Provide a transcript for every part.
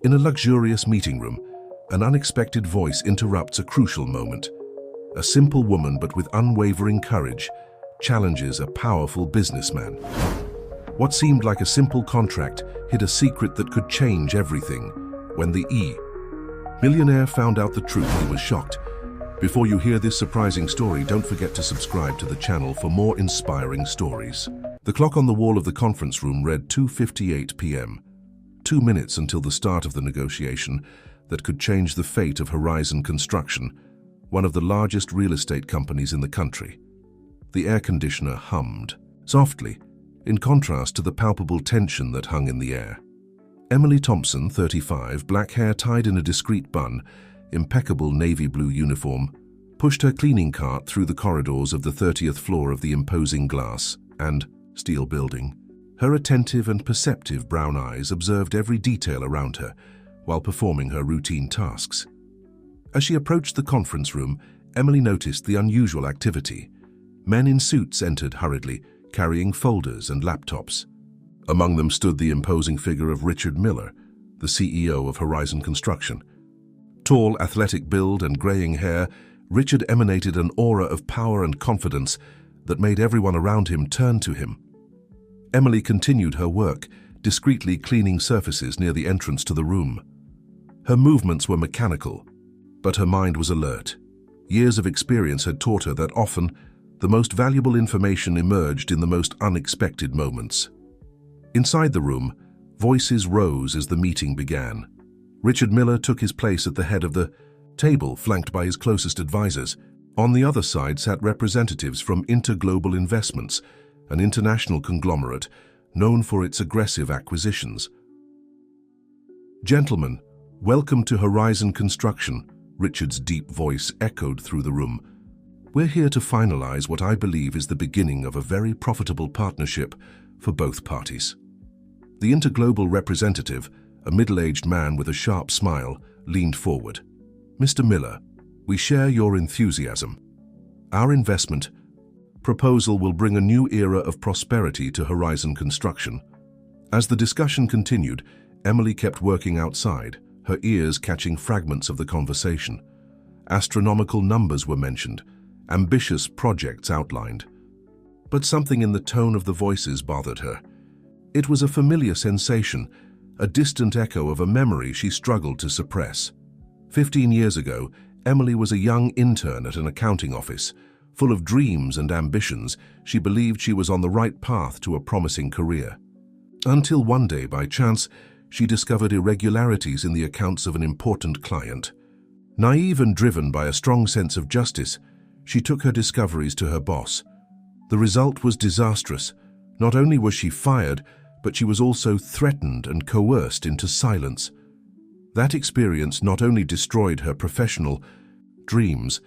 In a luxurious meeting room, an unexpected voice interrupts a crucial moment. A simple woman, but with unwavering courage, challenges a powerful businessman. What seemed like a simple contract hid a secret that could change everything. When the Millionaire found out the truth, he was shocked. Before you hear this surprising story, don't forget to subscribe to the channel for more inspiring stories. The clock on the wall of the conference room read 2:58 p.m. 2 minutes until the start of the negotiation that could change the fate of Horizon Construction, one of the largest real estate companies in the country. The air conditioner hummed softly, in contrast to the palpable tension that hung in the air. Emily Thompson, 35, black hair tied in a discreet bun, impeccable navy blue uniform, pushed her cleaning cart through the corridors of the 30th floor of the imposing glass and steel building. Her attentive and perceptive brown eyes observed every detail around her while performing her routine tasks. As she approached the conference room, Emily noticed the unusual activity. Men in suits entered hurriedly, carrying folders and laptops. Among them stood the imposing figure of Richard Miller, the CEO of Horizon Construction. Tall, athletic build and graying hair, Richard emanated an aura of power and confidence that made everyone around him turn to him. Emily continued her work, discreetly cleaning surfaces near the entrance to the room. Her movements were mechanical, but her mind was alert. Years of experience had taught her that often the most valuable information emerged in the most unexpected moments. Inside the room, voices rose as the meeting began. Richard Miller took his place at the head of the table, flanked by his closest advisors. On the other side sat representatives from Interglobal Investments, an international conglomerate known for its aggressive acquisitions. "Gentlemen, welcome to Horizon Construction," Richard's deep voice echoed through the room. "We're here to finalize what I believe is the beginning of a very profitable partnership for both parties." The Interglobal representative, a middle-aged man with a sharp smile, leaned forward. "Mr. Miller, we share your enthusiasm. Our investment proposal will bring a new era of prosperity to Horizon Construction." As the discussion continued, Emily kept working outside, her ears catching fragments of the conversation. Astronomical numbers were mentioned, ambitious projects outlined. But something in the tone of the voices bothered her. It was a familiar sensation, a distant echo of a memory she struggled to suppress. 15 years ago, Emily was a young intern at an accounting office. Full of dreams and ambitions, she believed she was on the right path to a promising career. Until one day, by chance, she discovered irregularities in the accounts of an important client. Naive and driven by a strong sense of justice, she took her discoveries to her boss. The result was disastrous. Not only was she fired, but she was also threatened and coerced into silence. That experience not only destroyed her professional dreams,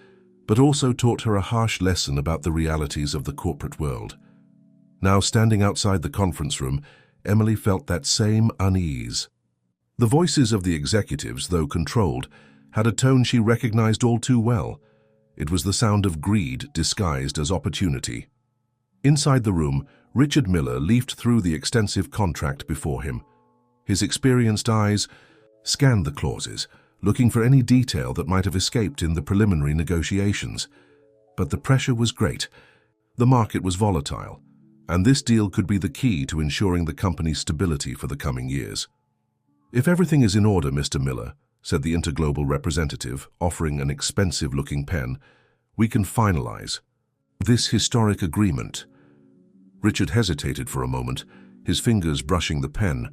but also taught her a harsh lesson about the realities of the corporate world. Now, standing outside the conference room, Emily felt that same unease. The voices of the executives, though controlled, had a tone she recognized all too well. It was the sound of greed disguised as opportunity. Inside the room, Richard Miller leafed through the extensive contract before him. His experienced eyes scanned the clauses, looking for any detail that might have escaped in the preliminary negotiations. But the pressure was great. The market was volatile, and this deal could be the key to ensuring the company's stability for the coming years. "If everything is in order, Mr. Miller," said the Interglobal representative, offering an expensive-looking pen, "we can finalize this historic agreement." Richard hesitated for a moment, his fingers brushing the pen.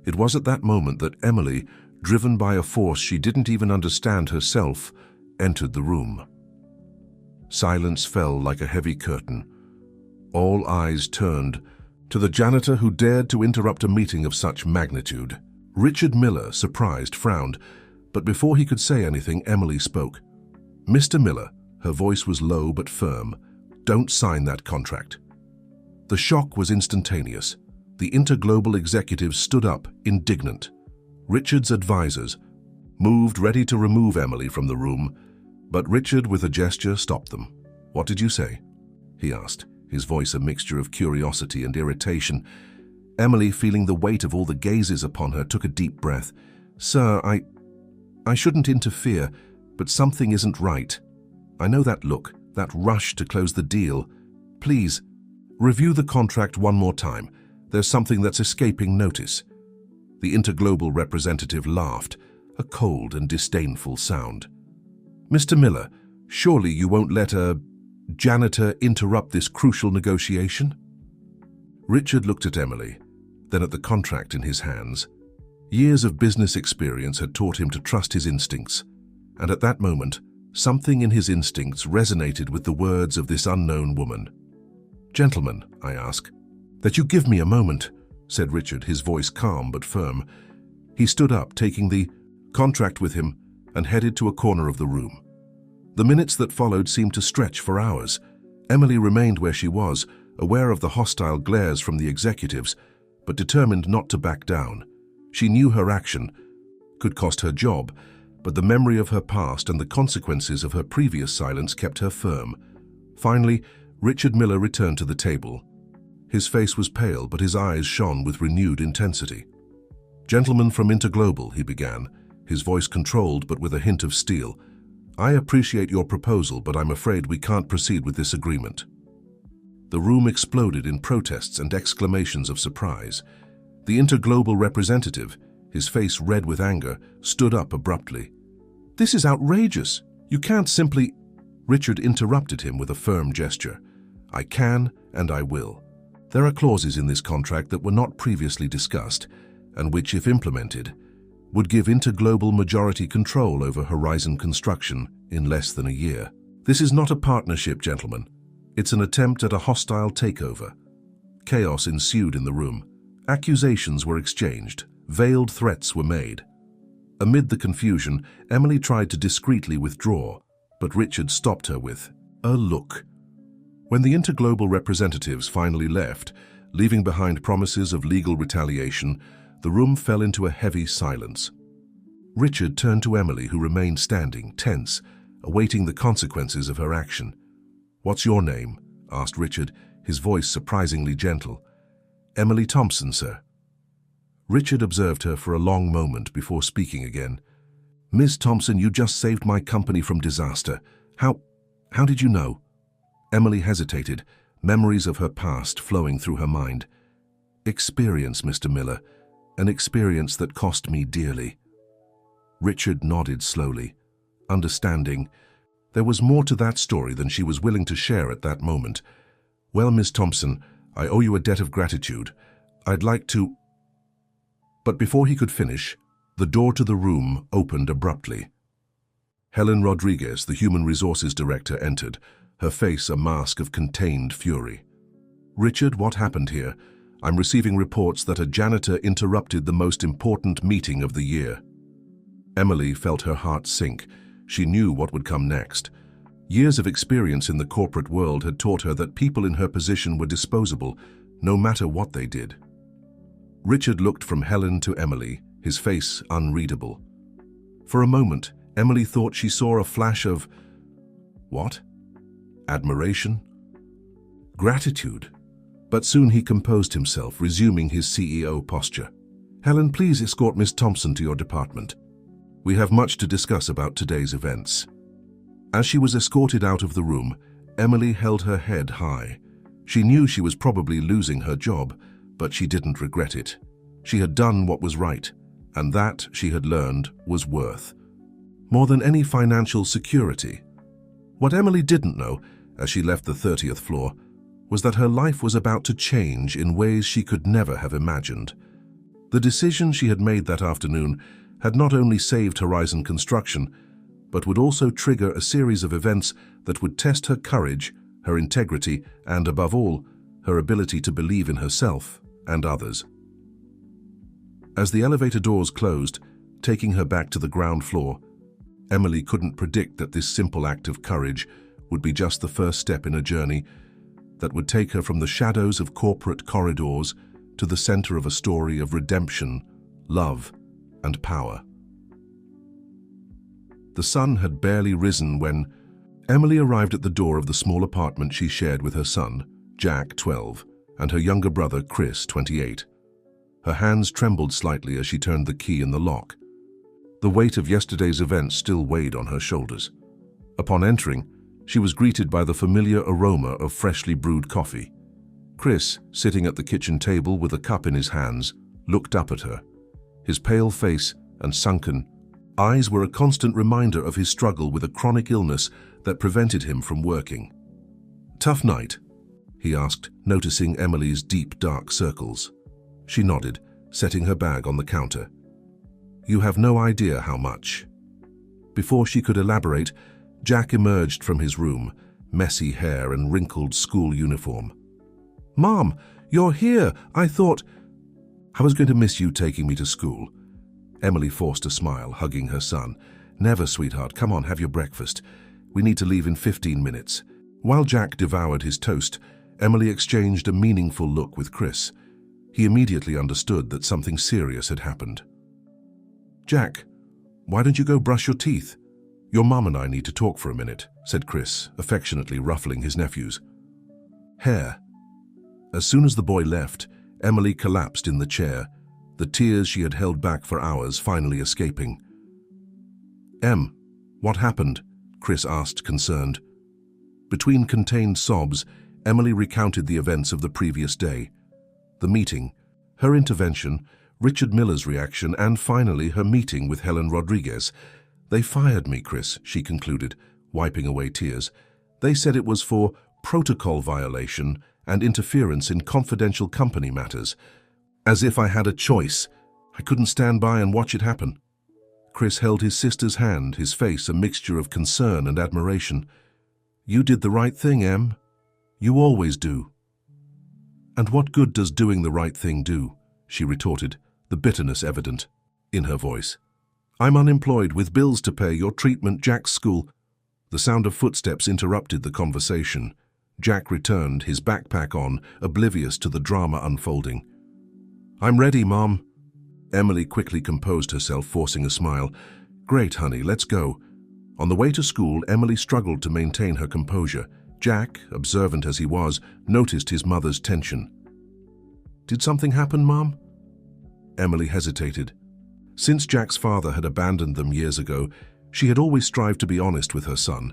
It was at that moment that Emily, driven by a force she didn't even understand herself, entered the room. Silence fell like a heavy curtain. All eyes turned to the janitor who dared to interrupt a meeting of such magnitude. Richard Miller, surprised, frowned, but before he could say anything, Emily spoke. "Mr. Miller," her voice was low but firm, "don't sign that contract." The shock was instantaneous. The Interglobal executives stood up, indignant. Richard's advisors moved, ready to remove Emily from the room, but Richard, with a gesture, stopped them. "What did you say?" he asked, his voice a mixture of curiosity and irritation. Emily, feeling the weight of all the gazes upon her, took a deep breath. "Sir, I shouldn't interfere, but something isn't right. I know that look, that rush to close the deal. Please, review the contract one more time. There's something that's escaping notice." The Interglobal representative laughed, a cold and disdainful sound. "Mr. Miller, surely you won't let a janitor interrupt this crucial negotiation?" Richard looked at Emily, then at the contract in his hands. Years of business experience had taught him to trust his instincts, and at that moment, something in his instincts resonated with the words of this unknown woman. "Gentlemen," I ask. "That you give me a moment," said Richard, his voice calm but firm. He stood up, taking the contract with him, and headed to a corner of the room. The minutes that followed seemed to stretch for hours. Emily remained where she was, aware of the hostile glares from the executives, but determined not to back down. She knew her action could cost her job, but the memory of her past and the consequences of her previous silence kept her firm. Finally, Richard Miller returned to the table. His face was pale, but his eyes shone with renewed intensity. "Gentlemen from Interglobal," he began, his voice controlled but with a hint of steel, "I appreciate your proposal, but I'm afraid we can't proceed with this agreement." The room exploded in protests and exclamations of surprise. The Interglobal representative, his face red with anger, stood up abruptly. "This is outrageous. You can't simply—" Richard interrupted him with a firm gesture. "I can and I will. There are clauses in this contract that were not previously discussed, and which, if implemented, would give Interglobal majority control over Horizon Construction in less than a year. This is not a partnership, gentlemen. It's an attempt at a hostile takeover." Chaos ensued in the room. Accusations were exchanged. Veiled threats were made. Amid the confusion, Emily tried to discreetly withdraw, but Richard stopped her with a look. When the Interglobal representatives finally left, leaving behind promises of legal retaliation, the room fell into a heavy silence. Richard turned to Emily, who remained standing, tense, awaiting the consequences of her action. "What's your name?" asked Richard, his voice surprisingly gentle. "Emily Thompson, sir." Richard observed her for a long moment before speaking again. "Miss Thompson, you just saved my company from disaster. How did you know?" Emily hesitated, memories of her past flowing through her mind. "Experience, Mr. Miller, an experience that cost me dearly." Richard nodded slowly, understanding. There was more to that story than she was willing to share at that moment. "Well, Miss Thompson, I owe you a debt of gratitude. I'd like to—" But before he could finish, the door to the room opened abruptly. Helen Rodriguez, the Human Resources Director, entered, her face a mask of contained fury. "Richard, what happened here? I'm receiving reports that a janitor interrupted the most important meeting of the year." Emily felt her heart sink. She knew what would come next. Years of experience in the corporate world had taught her that people in her position were disposable, no matter what they did. Richard looked from Helen to Emily, his face unreadable. For a moment, Emily thought she saw a flash of— what? Admiration? Gratitude? But soon he composed himself, resuming his CEO posture. "Helen, please escort Miss Thompson to your department. We have much to discuss about today's events." As she was escorted out of the room, Emily held her head high. She knew she was probably losing her job, but she didn't regret it. She had done what was right, and that, she had learned, was worth more than any financial security. What Emily didn't know, as she left the 30th floor, was that her life was about to change in ways she could never have imagined. The decision she had made that afternoon had not only saved Horizon Construction, but would also trigger a series of events that would test her courage, her integrity, and, above all, her ability to believe in herself and others. As the elevator doors closed, taking her back to the ground floor, Emily couldn't predict that this simple act of courage would be just the first step in a journey that would take her from the shadows of corporate corridors to the center of a story of redemption, love, and power. The sun had barely risen when Emily arrived at the door of the small apartment she shared with her son, Jack, 12, and her younger brother, Chris, 28. Her hands trembled slightly as she turned the key in the lock. The weight of yesterday's events still weighed on her shoulders. Upon entering, she was greeted by the familiar aroma of freshly brewed coffee. Chris, sitting at the kitchen table with a cup in his hands, looked up at her. His pale face and sunken eyes were a constant reminder of his struggle with a chronic illness that prevented him from working. "Tough night?" he asked, noticing Emily's deep, dark circles. She nodded, setting her bag on the counter. "You have no idea how much." Before she could elaborate, Jack emerged from his room, messy hair and wrinkled school uniform. "Mom, you're here! I thought—" "I was going to miss you taking me to school." Emily forced a smile, hugging her son. "Never, sweetheart. Come on, have your breakfast. We need to leave in 15 minutes. While Jack devoured his toast, Emily exchanged a meaningful look with Chris. He immediately understood that something serious had happened. "Jack, why don't you go brush your teeth? Your mom and I need to talk for a minute," said Chris, affectionately ruffling his nephew's hair. As soon as the boy left, Emily collapsed in the chair, the tears she had held back for hours finally escaping. "Em, what happened?" Chris asked, concerned. Between contained sobs, Emily recounted the events of the previous day. The meeting, her intervention, Richard Miller's reaction, and finally her meeting with Helen Rodriguez. "They fired me, Chris," she concluded, wiping away tears. "They said it was for protocol violation and interference in confidential company matters. As if I had a choice. I couldn't stand by and watch it happen." Chris held his sister's hand, his face a mixture of concern and admiration. "You did the right thing, Em. You always do." "And what good does doing the right thing do?" she retorted, the bitterness evident in her voice. "I'm unemployed with bills to pay, your treatment, Jack's school." The sound of footsteps interrupted the conversation. Jack returned, his backpack on, oblivious to the drama unfolding. "I'm ready, Mom." Emily quickly composed herself, forcing a smile. "Great, honey, let's go." On the way to school, Emily struggled to maintain her composure. Jack, observant as he was, noticed his mother's tension. "Did something happen, Mom?" Emily hesitated. Since Jack's father had abandoned them years ago, she had always strived to be honest with her son,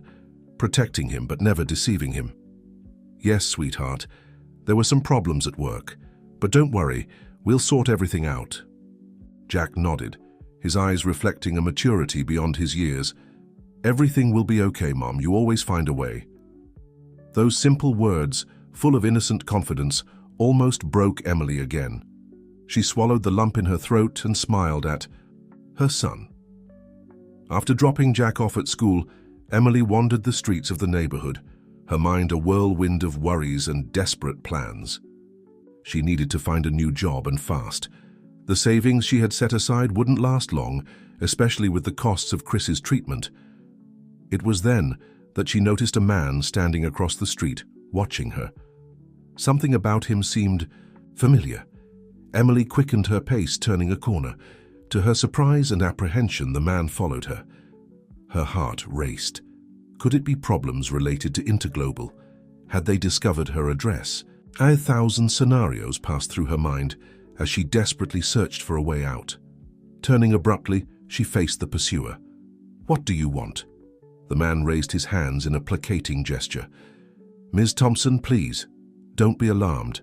protecting him but never deceiving him. "Yes, sweetheart, there were some problems at work, but don't worry, we'll sort everything out." Jack nodded, his eyes reflecting a maturity beyond his years. "Everything will be okay, Mom, you always find a way." Those simple words, full of innocent confidence, almost broke Emily again. She swallowed the lump in her throat and smiled at her son. After dropping Jack off at school, Emily wandered the streets of the neighborhood, her mind a whirlwind of worries and desperate plans. She needed to find a new job, and fast. The savings she had set aside wouldn't last long, especially with the costs of Chris's treatment. It was then that she noticed a man standing across the street, watching her. Something about him seemed familiar. Emily quickened her pace, turning a corner. To her surprise and apprehension, the man followed her. Her heart raced. Could it be problems related to Interglobal? Had they discovered her address? 1,000 scenarios passed through her mind as she desperately searched for a way out. Turning abruptly, she faced the pursuer. "What do you want?" The man raised his hands in a placating gesture. "Ms. Thompson, please, don't be alarmed.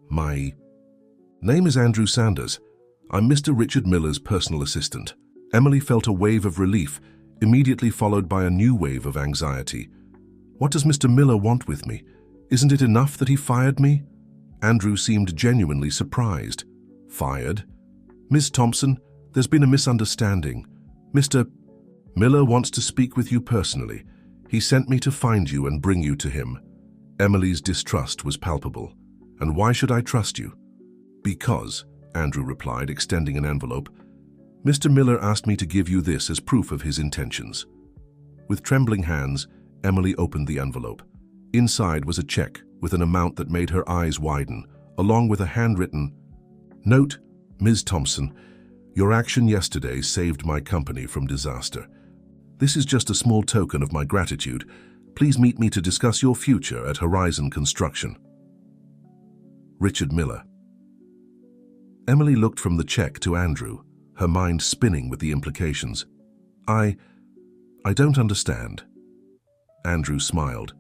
My name is Andrew Sanders. I'm Mr. Richard Miller's personal assistant." Emily felt a wave of relief, immediately followed by a new wave of anxiety. "What does Mr. Miller want with me? Isn't it enough that he fired me?" Andrew seemed genuinely surprised. "Fired? Miss Thompson, there's been a misunderstanding. Mr. Miller wants to speak with you personally. He sent me to find you and bring you to him." Emily's distrust was palpable. "And why should I trust you?" "Because," Andrew replied, extending an envelope, "Mr. Miller asked me to give you this as proof of his intentions." With trembling hands, Emily opened the envelope. Inside was a check with an amount that made her eyes widen, along with a handwritten note. "Ms. Thompson, your action yesterday saved my company from disaster. This is just a small token of my gratitude. Please meet me to discuss your future at Horizon Construction. Richard Miller." Emily looked from the check to Andrew. her mind spinning with the implications. I don't understand." Andrew smiled,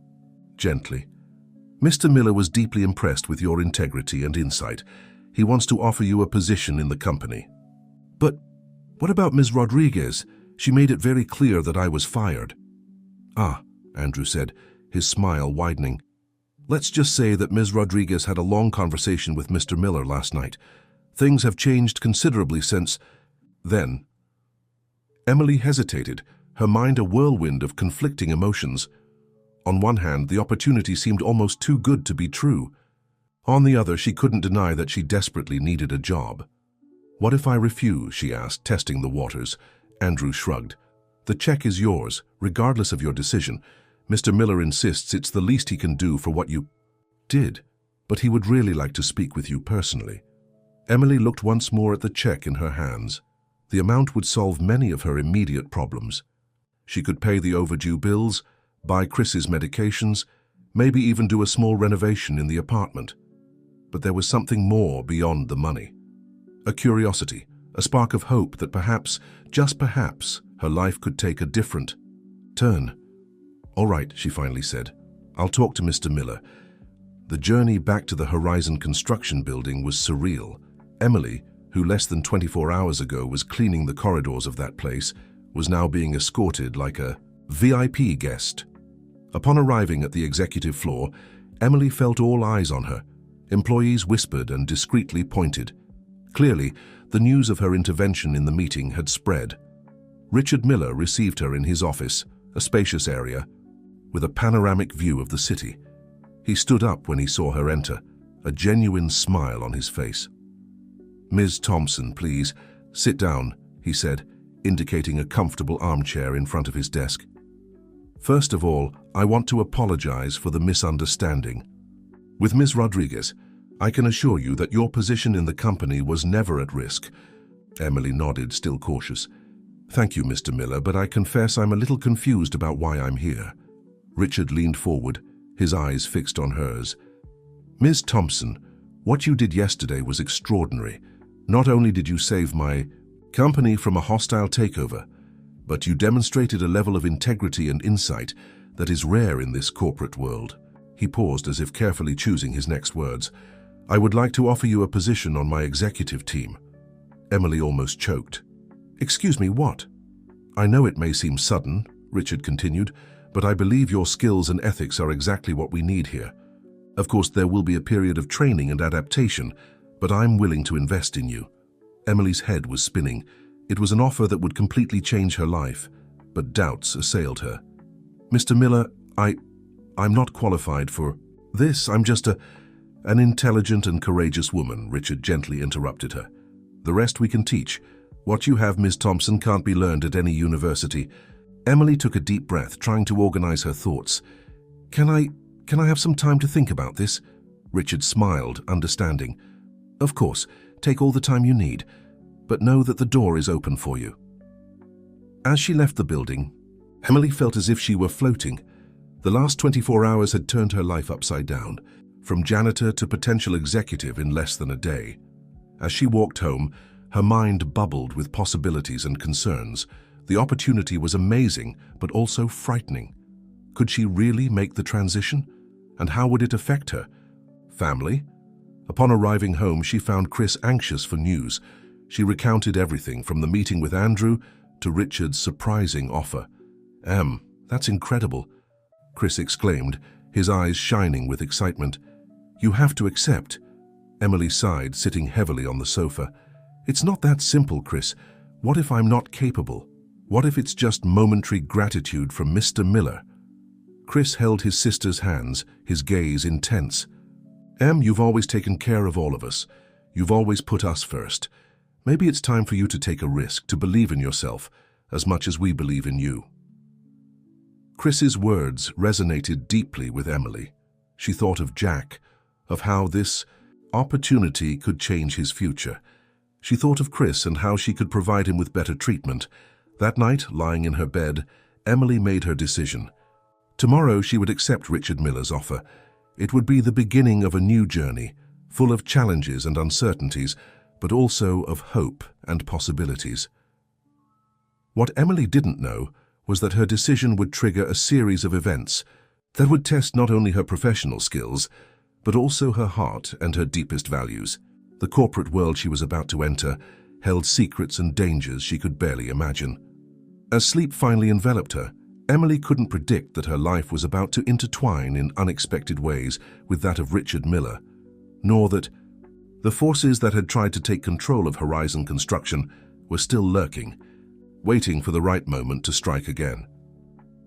gently. "Mr. Miller was deeply impressed with your integrity and insight. He wants to offer you a position in the company." "But what about Ms. Rodriguez? She made it very clear that I was fired." "Ah," Andrew said, his smile widening. "Let's just say that Ms. Rodriguez had a long conversation with Mr. Miller last night. Things have changed considerably since then." Emily hesitated, her mind a whirlwind of conflicting emotions. On one hand, the opportunity seemed almost too good to be true. On the other, she couldn't deny that she desperately needed a job. "What if I refuse?" she asked, testing the waters. Andrew shrugged. "The check is yours, regardless of your decision. Mr. Miller insists it's the least he can do for what you did, but he would really like to speak with you personally." Emily looked once more at the check in her hands. The amount would solve many of her immediate problems. She could pay the overdue bills, buy Chris's medications, maybe even do a small renovation in the apartment. But there was something more beyond the money. A curiosity, a spark of hope that perhaps, just perhaps, her life could take a different turn. "All right," she finally said. "I'll talk to Mr. Miller." The journey back to the Horizon construction building was surreal. Emily, who less than 24 hours ago was cleaning the corridors of that place, was now being escorted like a VIP guest. Upon arriving at the executive floor, Emily felt all eyes on her. Employees whispered and discreetly pointed. Clearly, the news of her intervention in the meeting had spread. Richard Miller received her in his office, a spacious area, with a panoramic view of the city. He stood up when he saw her enter, a genuine smile on his face. "Ms. Thompson, please, sit down," he said, indicating a comfortable armchair in front of his desk. "First of all, I want to apologize for the misunderstanding. With Ms. Rodriguez, I can assure you that your position in the company was never at risk." Emily nodded, still cautious. "Thank you, Mr. Miller, but I confess I'm a little confused about why I'm here." Richard leaned forward, his eyes fixed on hers. "Ms. Thompson, what you did yesterday was extraordinary. Not only did you save my company from a hostile takeover, but you demonstrated a level of integrity and insight that is rare in this corporate world." He paused as if carefully choosing his next words. "I would like to offer you a position on my executive team." Emily almost choked. "Excuse me, what?" "I know it may seem sudden," Richard continued, "but I believe your skills and ethics are exactly what we need here. Of course, there will be a period of training and adaptation, but I'm willing to invest in you." Emily's head was spinning. It was an offer that would completely change her life, but doubts assailed her. "Mr. Miller, I'm not qualified for this. I'm just an intelligent and courageous woman," Richard gently interrupted her. "The rest we can teach. What you have, Ms. Thompson, can't be learned at any university." Emily took a deep breath, trying to organize her thoughts. Can I have some time to think about this?" Richard smiled, understanding. "Of course, take all the time you need, but know that the door is open for you." As she left the building, Emily felt as if she were floating. The last 24 hours had turned her life upside down, from janitor to potential executive in less than a day. As she walked home, her mind bubbled with possibilities and concerns. The opportunity was amazing, but also frightening. Could she really make the transition? And how would it affect her? Family? Upon arriving home, she found Chris anxious for news. She recounted everything from the meeting with Andrew to Richard's surprising offer. That's incredible," Chris exclaimed, his eyes shining with excitement. "You have to accept." Emily sighed, sitting heavily on the sofa. "It's not that simple, Chris. What if I'm not capable? What if it's just momentary gratitude from Mr. Miller?" Chris held his sister's hands, his gaze intense. You've always taken care of all of us. You've always put us first. Maybe it's time for you to take a risk, to believe in yourself as much as we believe in you." Chris's words resonated deeply with Emily. She thought of Jack, of how this opportunity could change his future. She thought of Chris and how she could provide him with better treatment. That night, lying in her bed, Emily made her decision. Tomorrow she would accept Richard Miller's offer. It would be the beginning of a new journey, full of challenges and uncertainties, but also of hope and possibilities. What Emily didn't know was that her decision would trigger a series of events that would test not only her professional skills, but also her heart and her deepest values. The corporate world she was about to enter held secrets and dangers she could barely imagine. As sleep finally enveloped her, Emily couldn't predict that her life was about to intertwine in unexpected ways with that of Richard Miller, nor that the forces that had tried to take control of Horizon Construction were still lurking, waiting for the right moment to strike again.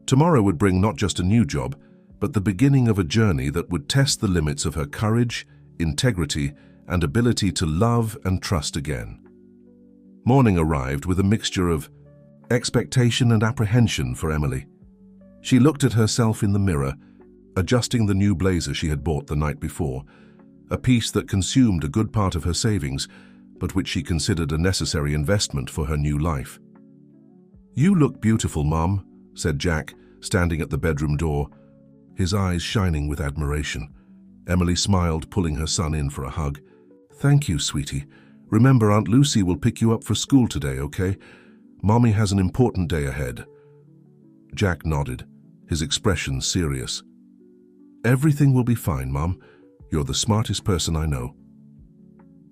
Tomorrow would bring not just a new job, but the beginning of a journey that would test the limits of her courage, integrity, and ability to love and trust again. Morning arrived with a mixture of expectation and apprehension for Emily. She looked at herself in the mirror, adjusting the new blazer she had bought the night before, a piece that consumed a good part of her savings, but which she considered a necessary investment for her new life. "You look beautiful, Mom," said Jack, standing at the bedroom door, his eyes shining with admiration. Emily smiled, pulling her son in for a hug. "Thank you, sweetie. Remember, Aunt Lucy will pick you up for school today, okay? Mommy has an important day ahead." Jack nodded, his expression serious. "Everything will be fine, Mom. You're the smartest person I know."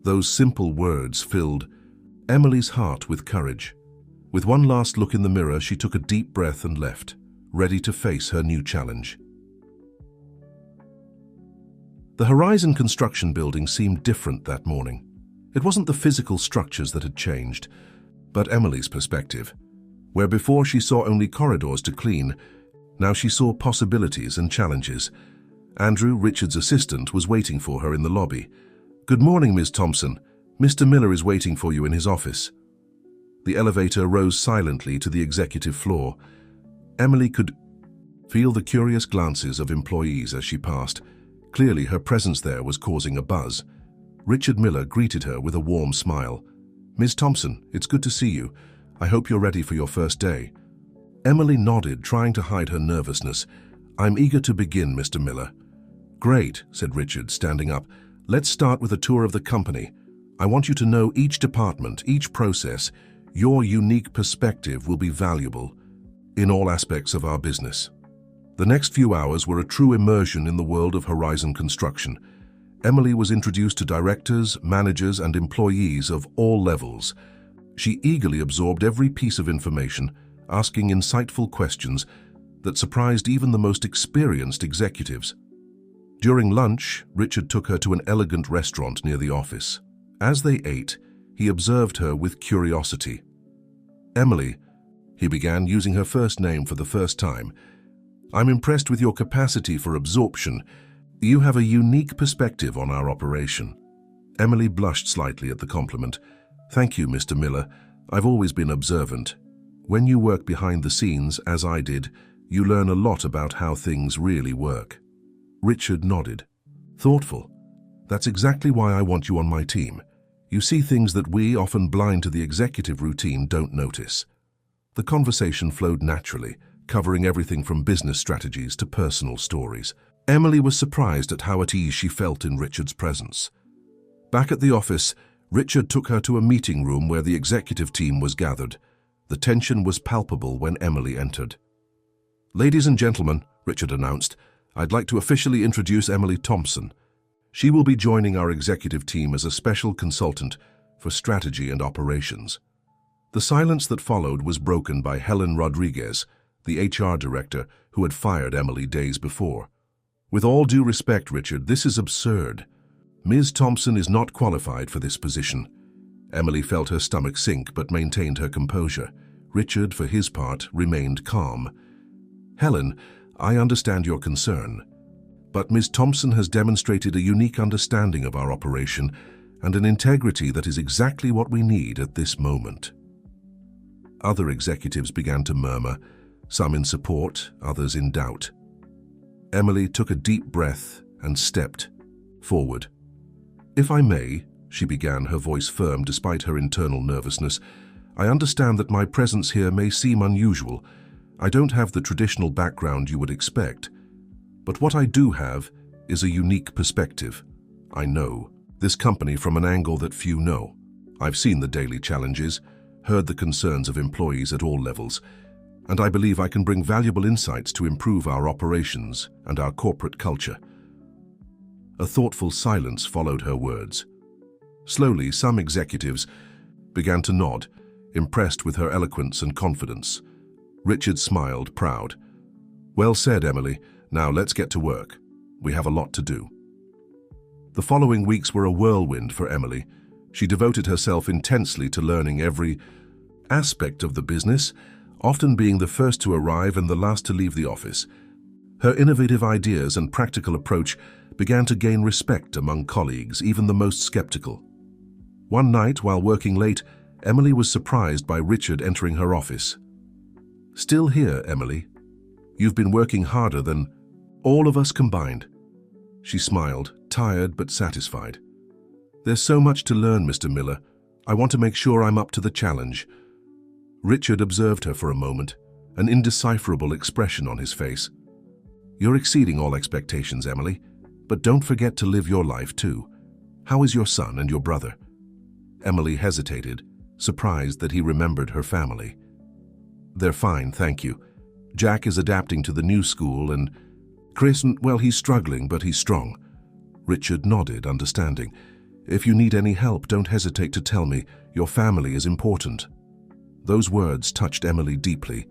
Those simple words filled Emily's heart with courage. With one last look in the mirror, she took a deep breath and left, ready to face her new challenge. The Horizon Construction building seemed different that morning. It wasn't the physical structures that had changed, but Emily's perspective. Where before she saw only corridors to clean, now she saw possibilities and challenges. Andrew, Richard's assistant, was waiting for her in the lobby. "Good morning, Ms. Thompson. Mr. Miller is waiting for you in his office." The elevator rose silently to the executive floor. Emily could feel the curious glances of employees as she passed. Clearly, her presence there was causing a buzz. Richard Miller greeted her with a warm smile. "Ms. Thompson, it's good to see you. I hope you're ready for your first day." Emily nodded, trying to hide her nervousness. "I'm eager to begin, Mr. Miller." "Great," said Richard, standing up. "Let's start with a tour of the company. I want you to know each department, each process. Your unique perspective will be valuable in all aspects of our business." The next few hours were a true immersion in the world of Horizon Construction. Emily was introduced to directors, managers, and employees of all levels. She eagerly absorbed every piece of information, asking insightful questions that surprised even the most experienced executives. During lunch, Richard took her to an elegant restaurant near the office. As they ate, he observed her with curiosity. "Emily," he began, using her first name for the first time, "I'm impressed with your capacity for absorption. You have a unique perspective on our operation." Emily blushed slightly at the compliment. "Thank you, Mr. Miller. I've always been observant. When you work behind the scenes, as I did, you learn a lot about how things really work." Richard nodded. "Thoughtful. That's exactly why I want you on my team. You see things that we, often blind to the executive routine, don't notice." The conversation flowed naturally, covering everything from business strategies to personal stories. Emily was surprised at how at ease she felt in Richard's presence. Back at the office, Richard took her to a meeting room where the executive team was gathered. The tension was palpable when Emily entered. "Ladies and gentlemen," Richard announced, "I'd like to officially introduce Emily Thompson. She will be joining our executive team as a special consultant for strategy and operations." The silence that followed was broken by Helen Rodriguez, the HR director who had fired Emily days before. "With all due respect, Richard, this is absurd. Ms. Thompson is not qualified for this position." Emily felt her stomach sink but maintained her composure. Richard, for his part, remained calm. "Helen, I understand your concern, but Ms. Thompson has demonstrated a unique understanding of our operation and an integrity that is exactly what we need at this moment." Other executives began to murmur, some in support, others in doubt. Emily took a deep breath and stepped forward. "If I may," she began, her voice firm despite her internal nervousness, "I understand that my presence here may seem unusual. I don't have the traditional background you would expect. But what I do have is a unique perspective. I know this company from an angle that few know. I've seen the daily challenges, heard the concerns of employees at all levels, and I believe I can bring valuable insights to improve our operations and our corporate culture." A thoughtful silence followed her words. Slowly, some executives began to nod, impressed with her eloquence and confidence. Richard smiled, proud. "Well said, Emily. Now let's get to work. We have a lot to do." The following weeks were a whirlwind for Emily. She devoted herself intensely to learning every aspect of the business, often being the first to arrive and the last to leave the office. Her innovative ideas and practical approach began to gain respect among colleagues, even the most skeptical. One night, while working late, Emily was surprised by Richard entering her office. "Still here, Emily? You've been working harder than all of us combined." She smiled, tired but satisfied. "There's so much to learn, Mr. Miller. I want to make sure I'm up to the challenge." Richard observed her for a moment, an indecipherable expression on his face. "You're exceeding all expectations, Emily, but don't forget to live your life too. How is your son and your brother?" Emily hesitated, surprised that he remembered her family. "They're fine, thank you. Jack is adapting to the new school and Chris, well, he's struggling, but he's strong." Richard nodded, understanding. "If you need any help, don't hesitate to tell me. Your family is important." Those words touched Emily deeply.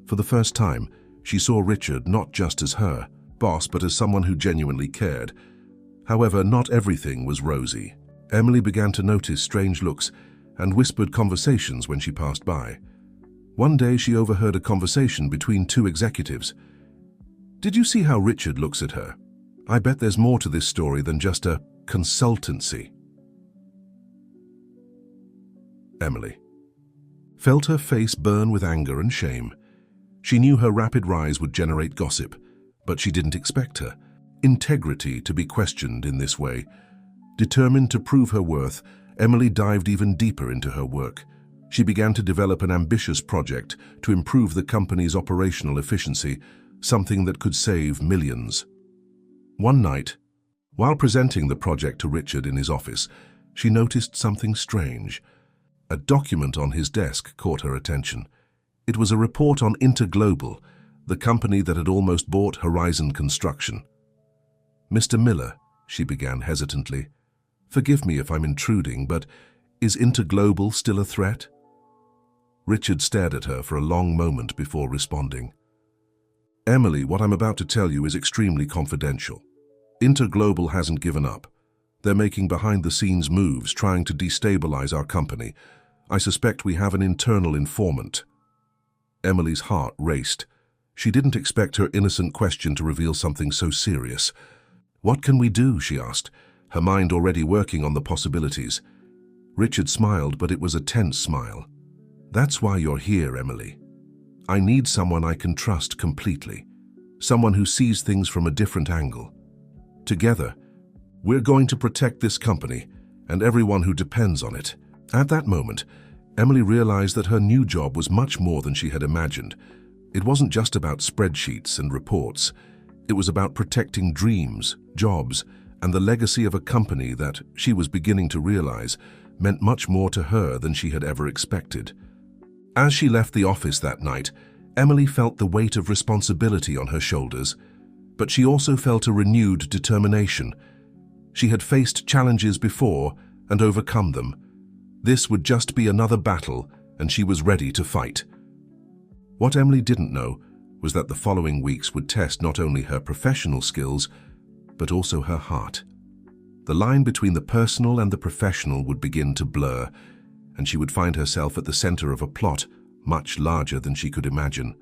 For the first time, she saw Richard not just as her boss, but as someone who genuinely cared. However, not everything was rosy. Emily began to notice strange looks and whispered conversations when she passed by. One day she overheard a conversation between two executives. "Did you see how Richard looks at her? I bet there's more to this story than just a consultancy." Emily felt her face burn with anger and shame. She knew her rapid rise would generate gossip, but she didn't expect her integrity to be questioned in this way. Determined to prove her worth, Emily dived even deeper into her work. She began to develop an ambitious project to improve the company's operational efficiency, something that could save millions. One night, while presenting the project to Richard in his office, she noticed something strange. A document on his desk caught her attention. It was a report on Interglobal, the company that had almost bought Horizon Construction. "Mr. Miller," she began hesitantly, "forgive me if I'm intruding, but is Interglobal still a threat?" Richard stared at her for a long moment before responding. "Emily, what I'm about to tell you is extremely confidential. Interglobal hasn't given up. They're making behind-the-scenes moves, trying to destabilize our company. I suspect we have an internal informant." Emily's heart raced. She didn't expect her innocent question to reveal something so serious. "What can we do?" she asked, her mind already working on the possibilities. Richard smiled, but it was a tense smile. "That's why you're here, Emily. I need someone I can trust completely, someone who sees things from a different angle. Together, we're going to protect this company and everyone who depends on it." At that moment, Emily realized that her new job was much more than she had imagined. It wasn't just about spreadsheets and reports. It was about protecting dreams, jobs, and the legacy of a company that, she was beginning to realize, meant much more to her than she had ever expected. As she left the office that night, Emily felt the weight of responsibility on her shoulders, but she also felt a renewed determination. She had faced challenges before and overcome them. This would just be another battle, and she was ready to fight. What Emily didn't know was that the following weeks would test not only her professional skills, but also her heart. The line between the personal and the professional would begin to blur, and she would find herself at the center of a plot much larger than she could imagine.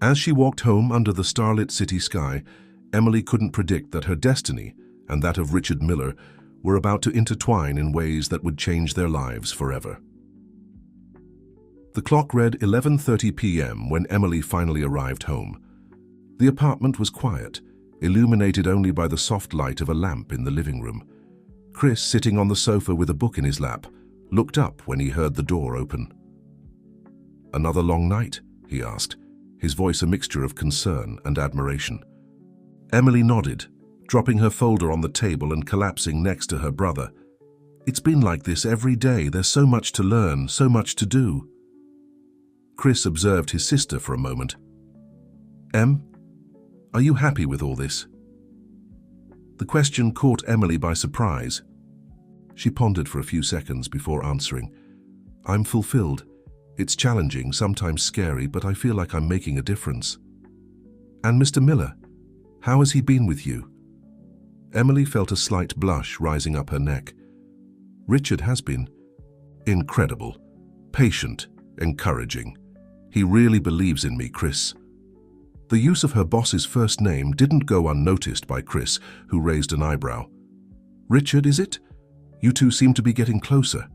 As she walked home under the starlit city sky, Emily couldn't predict that her destiny and that of Richard Miller were about to intertwine in ways that would change their lives forever. The clock read 11:30 p.m. when Emily finally arrived home. The apartment was quiet, illuminated only by the soft light of a lamp in the living room. Chris, sitting on the sofa with a book in his lap, looked up when he heard the door open. "Another long night?" he asked, his voice a mixture of concern and admiration. Emily nodded, dropping her folder on the table and collapsing next to her brother. It's been like this every day. There's so much to learn, so much to do. Chris observed his sister for a moment. Em, are you happy with all this? The question caught Emily by surprise. She pondered for a few seconds before answering. I'm fulfilled. It's challenging, sometimes scary, but I feel like I'm making a difference. And Mr. Miller, how has he been with you? Emily felt a slight blush rising up her neck. Richard has been incredible, patient, encouraging. He really believes in me, Chris. The use of her boss's first name didn't go unnoticed by Chris, who raised an eyebrow. Richard, is it? You two seem to be getting closer.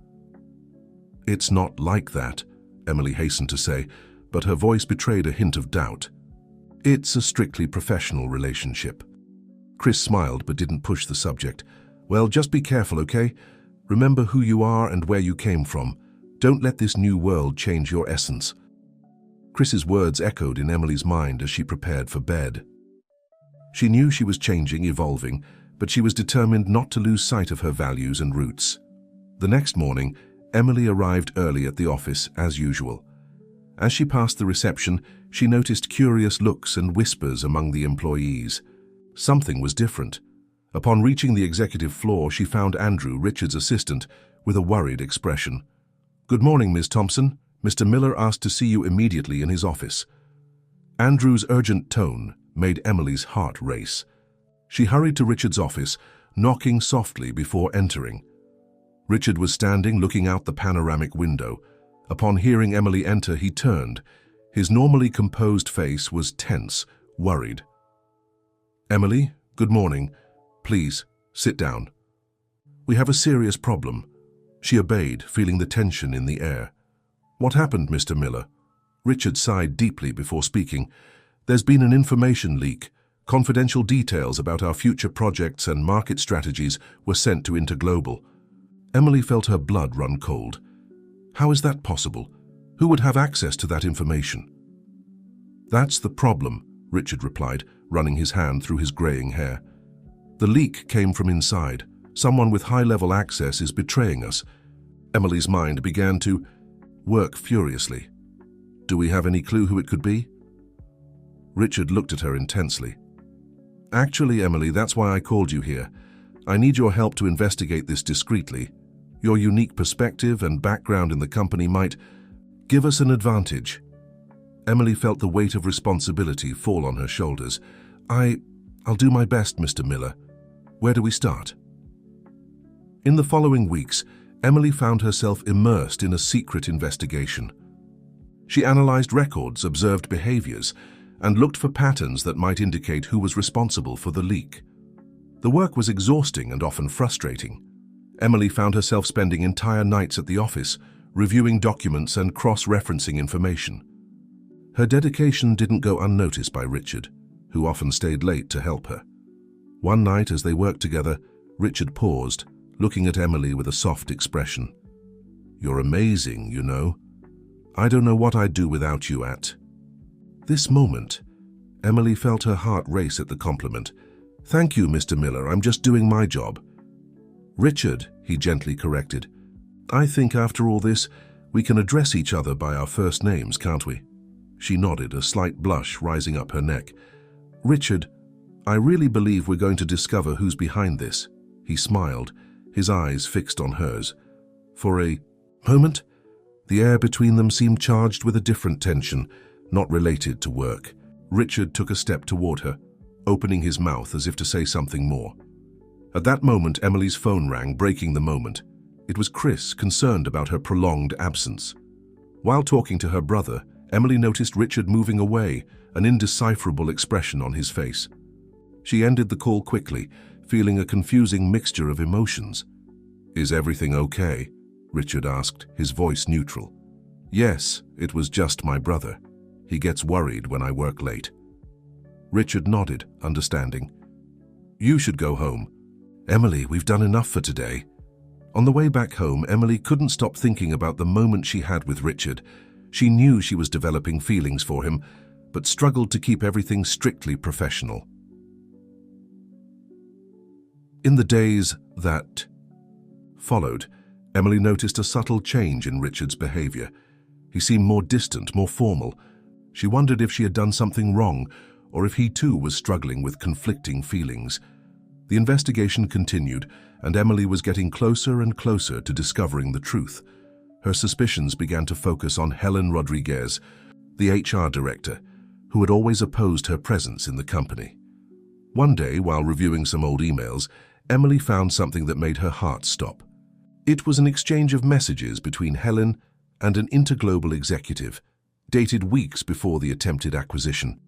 It's not like that, Emily hastened to say, but her voice betrayed a hint of doubt. It's a strictly professional relationship. Chris smiled but didn't push the subject. Well, just be careful, okay? Remember who you are and where you came from. Don't let this new world change your essence. Chris's words echoed in Emily's mind as she prepared for bed. She knew she was changing, evolving, but she was determined not to lose sight of her values and roots. The next morning, Emily arrived early at the office, as usual. As she passed the reception, she noticed curious looks and whispers among the employees. Something was different. Upon reaching the executive floor, she found Andrew, Richard's assistant, with a worried expression. Good morning, Ms. Thompson. Mr. Miller asked to see you immediately in his office. Andrew's urgent tone made Emily's heart race. She hurried to Richard's office, knocking softly before entering. Richard was standing looking out the panoramic window. Upon hearing Emily enter, he turned. His normally composed face was tense, worried. Emily, good morning. Please, sit down. We have a serious problem. She obeyed, feeling the tension in the air. What happened, Mr. Miller? Richard sighed deeply before speaking. There's been an information leak. Confidential details about our future projects and market strategies were sent to Interglobal. Emily felt her blood run cold. How is that possible? Who would have access to that information? That's the problem, Richard replied, running his hand through his graying hair. The leak came from inside. Someone with high-level access is betraying us. Emily's mind began to work furiously. Do we have any clue who it could be? Richard looked at her intensely. Actually, Emily, that's why I called you here. I need your help to investigate this discreetly. Your unique perspective and background in the company might give us an advantage. Emily felt the weight of responsibility fall on her shoulders. I'll do my best, Mr. Miller. Where do we start? In the following weeks, Emily found herself immersed in a secret investigation. She analyzed records, observed behaviors, and looked for patterns that might indicate who was responsible for the leak. The work was exhausting and often frustrating. Emily found herself spending entire nights at the office, reviewing documents and cross-referencing information. Her dedication didn't go unnoticed by Richard, who often stayed late to help her. One night, as they worked together, Richard paused, looking at Emily with a soft expression. You're amazing, you know. I don't know what I'd do without you at. This moment, Emily felt her heart race at the compliment. Thank you, Mr. Miller, I'm just doing my job. Richard, he gently corrected. I think after all this, we can address each other by our first names, can't we? She nodded, a slight blush rising up her neck. Richard, I really believe we're going to discover who's behind this. He smiled, his eyes fixed on hers. For a moment, the air between them seemed charged with a different tension, not related to work. Richard took a step toward her, opening his mouth as if to say something more. At that moment, Emily's phone rang, breaking the moment. It was Chris, concerned about her prolonged absence. While talking to her brother, Emily noticed Richard moving away, an indecipherable expression on his face. She ended the call quickly, feeling a confusing mixture of emotions. Is everything okay? Richard asked, his voice neutral. Yes, it was just my brother. He gets worried when I work late. Richard nodded, understanding. You should go home. Emily, we've done enough for today. On the way back home, Emily couldn't stop thinking about the moment she had with Richard. She knew she was developing feelings for him, but struggled to keep everything strictly professional. In the days that followed, Emily noticed a subtle change in Richard's behavior. He seemed more distant, more formal. She wondered if she had done something wrong, or if he too was struggling with conflicting feelings. The investigation continued, and Emily was getting closer and closer to discovering the truth. Her suspicions began to focus on Helen Rodriguez, the HR director, who had always opposed her presence in the company. One day, while reviewing some old emails, Emily found something that made her heart stop. It was an exchange of messages between Helen and an interglobal executive, dated weeks before the attempted acquisition.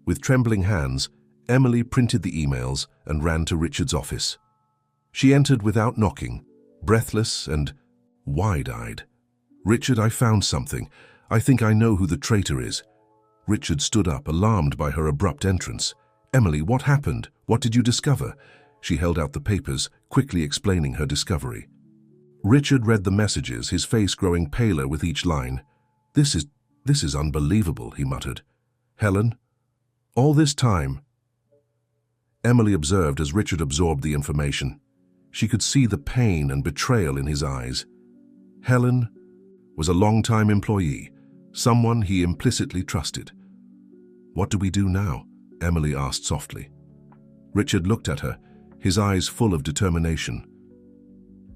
With trembling hands, Emily printed the emails and ran to Richard's office. She entered without knocking, breathless and wide-eyed. "Richard, I found something. I think I know who the traitor is." Richard stood up, alarmed by her abrupt entrance. "Emily, what happened? What did you discover?" She held out the papers, quickly explaining her discovery. Richard read the messages, his face growing paler with each line. This is unbelievable," he muttered. "Helen? All this time?" Emily observed as Richard absorbed the information. She could see the pain and betrayal in his eyes. Helen was a long-time employee, someone he implicitly trusted. "What do we do now?" Emily asked softly. Richard looked at her, his eyes full of determination.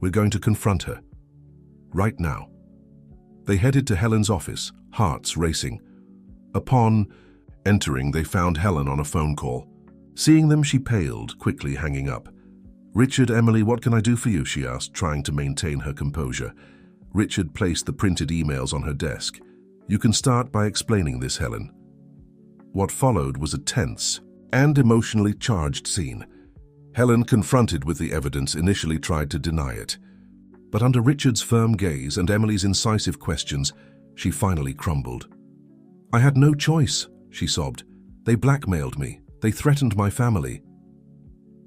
"We're going to confront her. Right now." They headed to Helen's office, hearts racing. Upon entering, they found Helen on a phone call. Seeing them, she paled, quickly hanging up. "Richard, Emily, what can I do for you?" she asked, trying to maintain her composure. Richard placed the printed emails on her desk. "You can start by explaining this, Helen." What followed was a tense and emotionally charged scene. Helen, confronted with the evidence, initially tried to deny it. But under Richard's firm gaze and Emily's incisive questions, she finally crumbled. "I had no choice," she sobbed. "They blackmailed me. They threatened my family."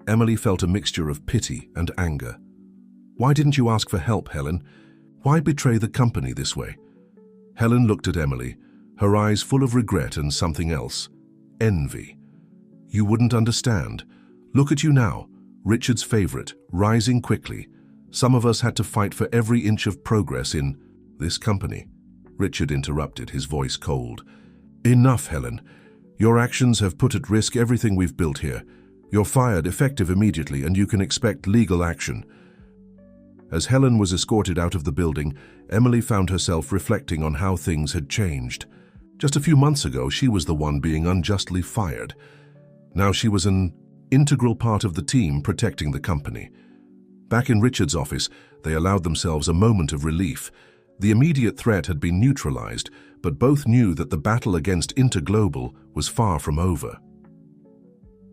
Emily felt a mixture of pity and anger. "Why didn't you ask for help, Helen? Why betray the company this way?" Helen looked at Emily, her eyes full of regret and something else. Envy. "You wouldn't understand. Look at you now, Richard's favorite, rising quickly. Some of us had to fight for every inch of progress in this company." Richard interrupted, his voice cold. "Enough, Helen. Your actions have put at risk everything we've built here. You're fired, effective immediately, and you can expect legal action." As Helen was escorted out of the building, Emily found herself reflecting on how things had changed. Just a few months ago, she was the one being unjustly fired. Now she was an integral part of the team protecting the company. Back in Richard's office, they allowed themselves a moment of relief. The immediate threat had been neutralized, but both knew that the battle against Interglobal was far from over.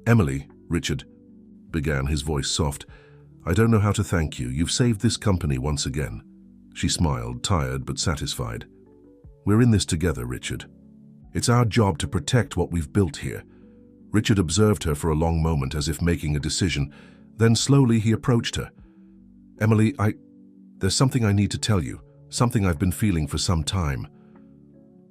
"Emily," Richard began, his voice soft, "I don't know how to thank you. You've saved this company once again." She smiled, tired but satisfied. "We're in this together, Richard. It's our job to protect what we've built here." Richard observed her for a long moment as if making a decision. Then slowly he approached her. "Emily, there's something I need to tell you, something I've been feeling for some time."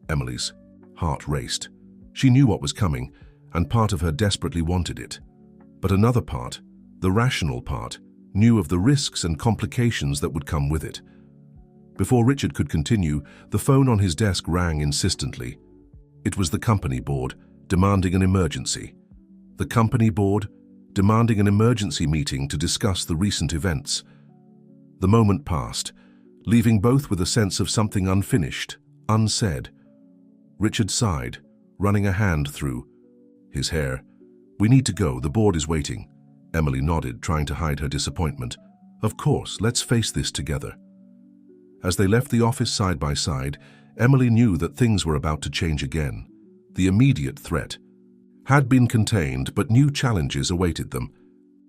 Emily's heart raced. She knew what was coming, and part of her desperately wanted it. But another part, the rational part, knew of the risks and complications that would come with it. Before Richard could continue, the phone on his desk rang insistently. It was the company board, demanding an emergency. The company board, demanding an emergency meeting to discuss the recent events. The moment passed, leaving both with a sense of something unfinished, unsaid. Richard sighed, running a hand through his hair. "We need to go, the board is waiting." Emily nodded, trying to hide her disappointment. "Of course, let's face this together." As they left the office side by side, Emily knew that things were about to change again. The immediate threat had been contained, but new challenges awaited them.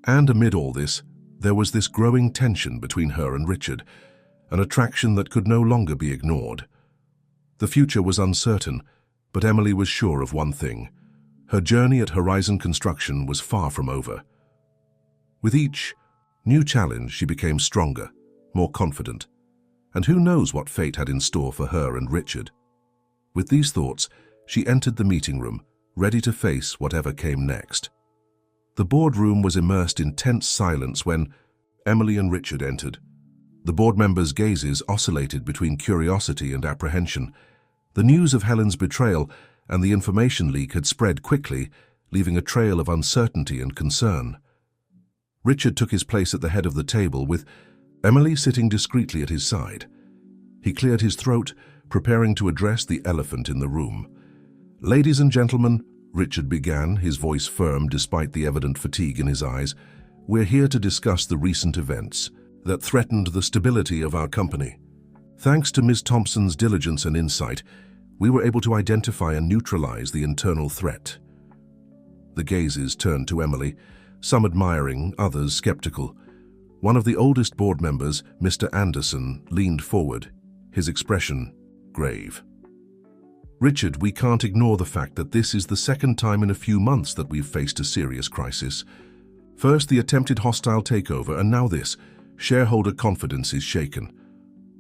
And amid all this, there was this growing tension between her and Richard, an attraction that could no longer be ignored. The future was uncertain, but Emily was sure of one thing. Her journey at Horizon Construction was far from over. With each new challenge, she became stronger, more confident. And who knows what fate had in store for her and Richard. With these thoughts, she entered the meeting room, ready to face whatever came next. The boardroom was immersed in tense silence when Emily and Richard entered. The board members' gazes oscillated between curiosity and apprehension. The news of Helen's betrayal and the information leak had spread quickly, leaving a trail of uncertainty and concern. Richard took his place at the head of the table, with Emily sitting discreetly at his side. He cleared his throat, preparing to address the elephant in the room. "Ladies and gentlemen," Richard began, his voice firm despite the evident fatigue in his eyes, "we're here to discuss the recent events that threatened the stability of our company. Thanks to Ms. Thompson's diligence and insight, we were able to identify and neutralize the internal threat." The gazes turned to Emily, some admiring, others skeptical. One of the oldest board members, Mr. Anderson, leaned forward, his expression grave. "Richard, we can't ignore the fact that this is the second time in a few months that we've faced a serious crisis. First, the attempted hostile takeover, and now this. Shareholder confidence is shaken."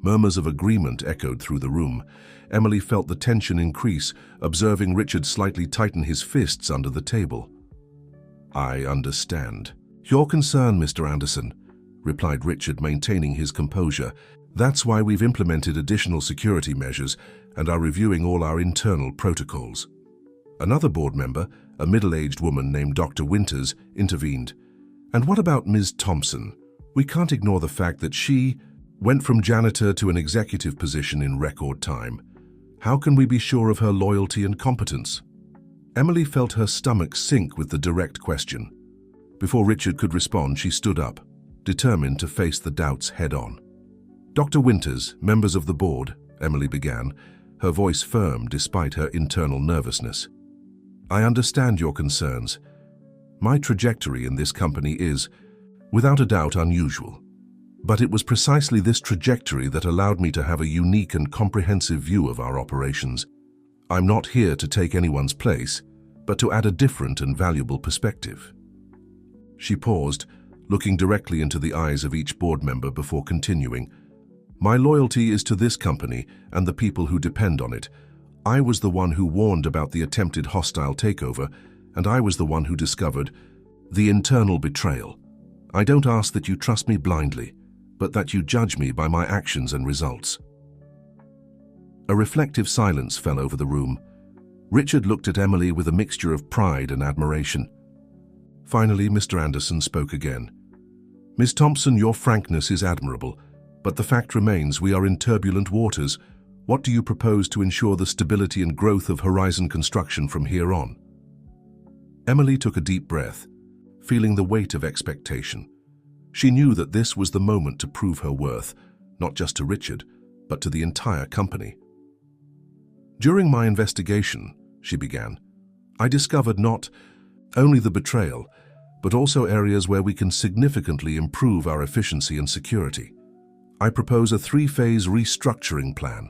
Murmurs of agreement echoed through the room. Emily felt the tension increase, observing Richard slightly tighten his fists under the table. "I understand your concern, Mr. Anderson," replied Richard, maintaining his composure. "That's why we've implemented additional security measures and are reviewing all our internal protocols." Another board member, a middle-aged woman named Dr. Winters, intervened. "And what about Ms. Thompson? We can't ignore the fact that she went from janitor to an executive position in record time. How can we be sure of her loyalty and competence?" Emily felt her stomach sink with the direct question. Before Richard could respond, she stood up, determined to face the doubts head-on. "Dr. Winters, members of the board," Emily began, her voice firm despite her internal nervousness. "I understand your concerns. My trajectory in this company is, without a doubt, unusual. But it was precisely this trajectory that allowed me to have a unique and comprehensive view of our operations. I'm not here to take anyone's place, but to add a different and valuable perspective." She paused, looking directly into the eyes of each board member before continuing. "My loyalty is to this company and the people who depend on it. I was the one who warned about the attempted hostile takeover, and I was the one who discovered the internal betrayal. I don't ask that you trust me blindly, but that you judge me by my actions and results." A reflective silence fell over the room. Richard looked at Emily with a mixture of pride and admiration. Finally, Mr. Anderson spoke again. "Ms. Thompson, your frankness is admirable, but the fact remains we are in turbulent waters. What do you propose to ensure the stability and growth of Horizon Construction from here on?" Emily took a deep breath, feeling the weight of expectation. She knew that this was the moment to prove her worth, not just to Richard, but to the entire company. "During my investigation," she began, "I discovered not only the betrayal, but also areas where we can significantly improve our efficiency and security. I propose a 3-phase restructuring plan."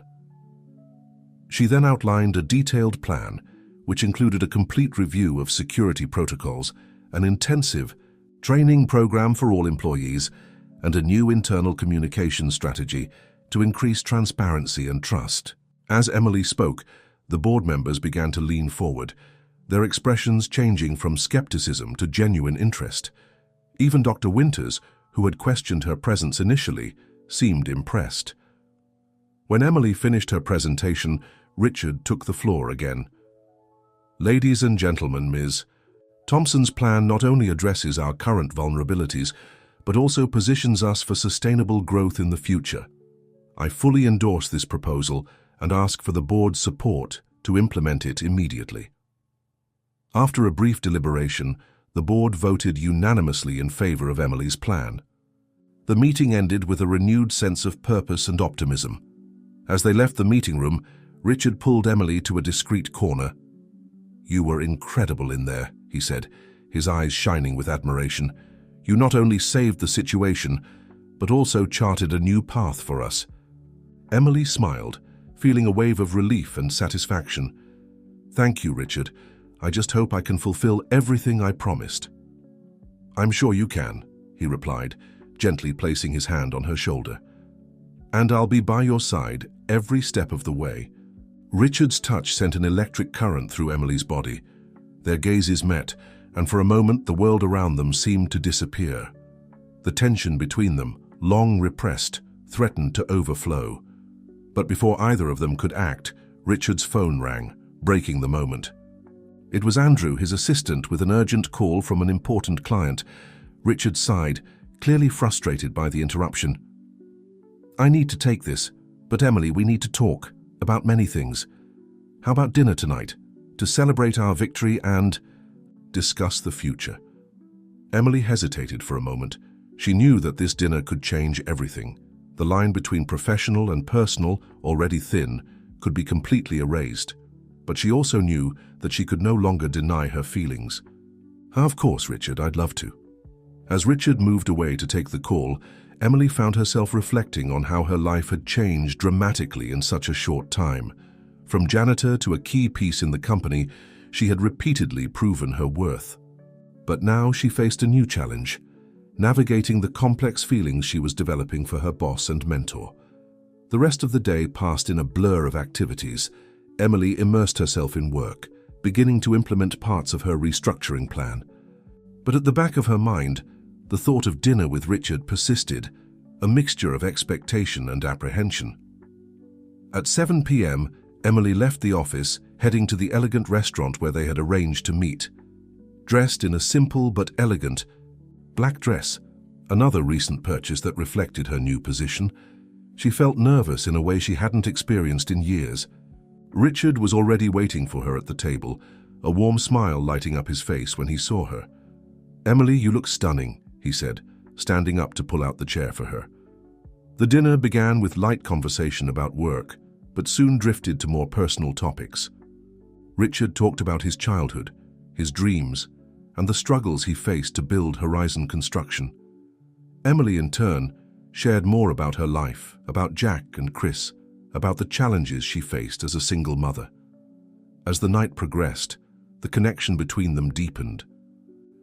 She then outlined a detailed plan, which included a complete review of security protocols, an intensive training program for all employees, and a new internal communication strategy to increase transparency and trust. As Emily spoke, the board members began to lean forward, their expressions changing from skepticism to genuine interest. Even Dr. Winters, who had questioned her presence initially, seemed impressed. When Emily finished her presentation, Richard took the floor again. "Ladies and gentlemen, Ms. Thompson's plan not only addresses our current vulnerabilities, but also positions us for sustainable growth in the future. I fully endorse this proposal and ask for the board's support to implement it immediately." After a brief deliberation, the board voted unanimously in favor of Emily's plan. The meeting ended with a renewed sense of purpose and optimism. As they left the meeting room, Richard pulled Emily to a discreet corner. "You were incredible in there," he said, his eyes shining with admiration. "You not only saved the situation, but also charted a new path for us." Emily smiled, feeling a wave of relief and satisfaction. "Thank you, Richard. I just hope I can fulfill everything I promised." "I'm sure you can," he replied, gently placing his hand on her shoulder. "And I'll be by your side every step of the way." Richard's touch sent an electric current through Emily's body. Their gazes met, and for a moment the world around them seemed to disappear. The tension between them, long repressed, threatened to overflow. But before either of them could act, Richard's phone rang, breaking the moment. It was Andrew, his assistant, with an urgent call from an important client. Richard sighed, clearly frustrated by the interruption. "I need to take this, but Emily, we need to talk about many things. How about dinner tonight, to celebrate our victory and discuss the future?" Emily hesitated for a moment. She knew that this dinner could change everything. The line between professional and personal, already thin, could be completely erased. But she also knew that she could no longer deny her feelings. "Of course, Richard, I'd love to." As Richard moved away to take the call, Emily found herself reflecting on how her life had changed dramatically in such a short time. From janitor to a key piece in the company, she had repeatedly proven her worth. But now she faced a new challenge, navigating the complex feelings she was developing for her boss and mentor. The rest of the day passed in a blur of activities. Emily immersed herself in work, beginning to implement parts of her restructuring plan. But at the back of her mind, the thought of dinner with Richard persisted, a mixture of expectation and apprehension. At 7 p.m., Emily left the office, heading to the elegant restaurant where they had arranged to meet. Dressed in a simple but elegant black dress, another recent purchase that reflected her new position, she felt nervous in a way she hadn't experienced in years. Richard was already waiting for her at the table, a warm smile lighting up his face when he saw her. "Emily, you look stunning," he said, standing up to pull out the chair for her. The dinner began with light conversation about work, but soon drifted to more personal topics. Richard talked about his childhood, his dreams, and the struggles he faced to build Horizon Construction. Emily, in turn, shared more about her life, about Jack and Chris, about the challenges she faced as a single mother. As the night progressed, the connection between them deepened.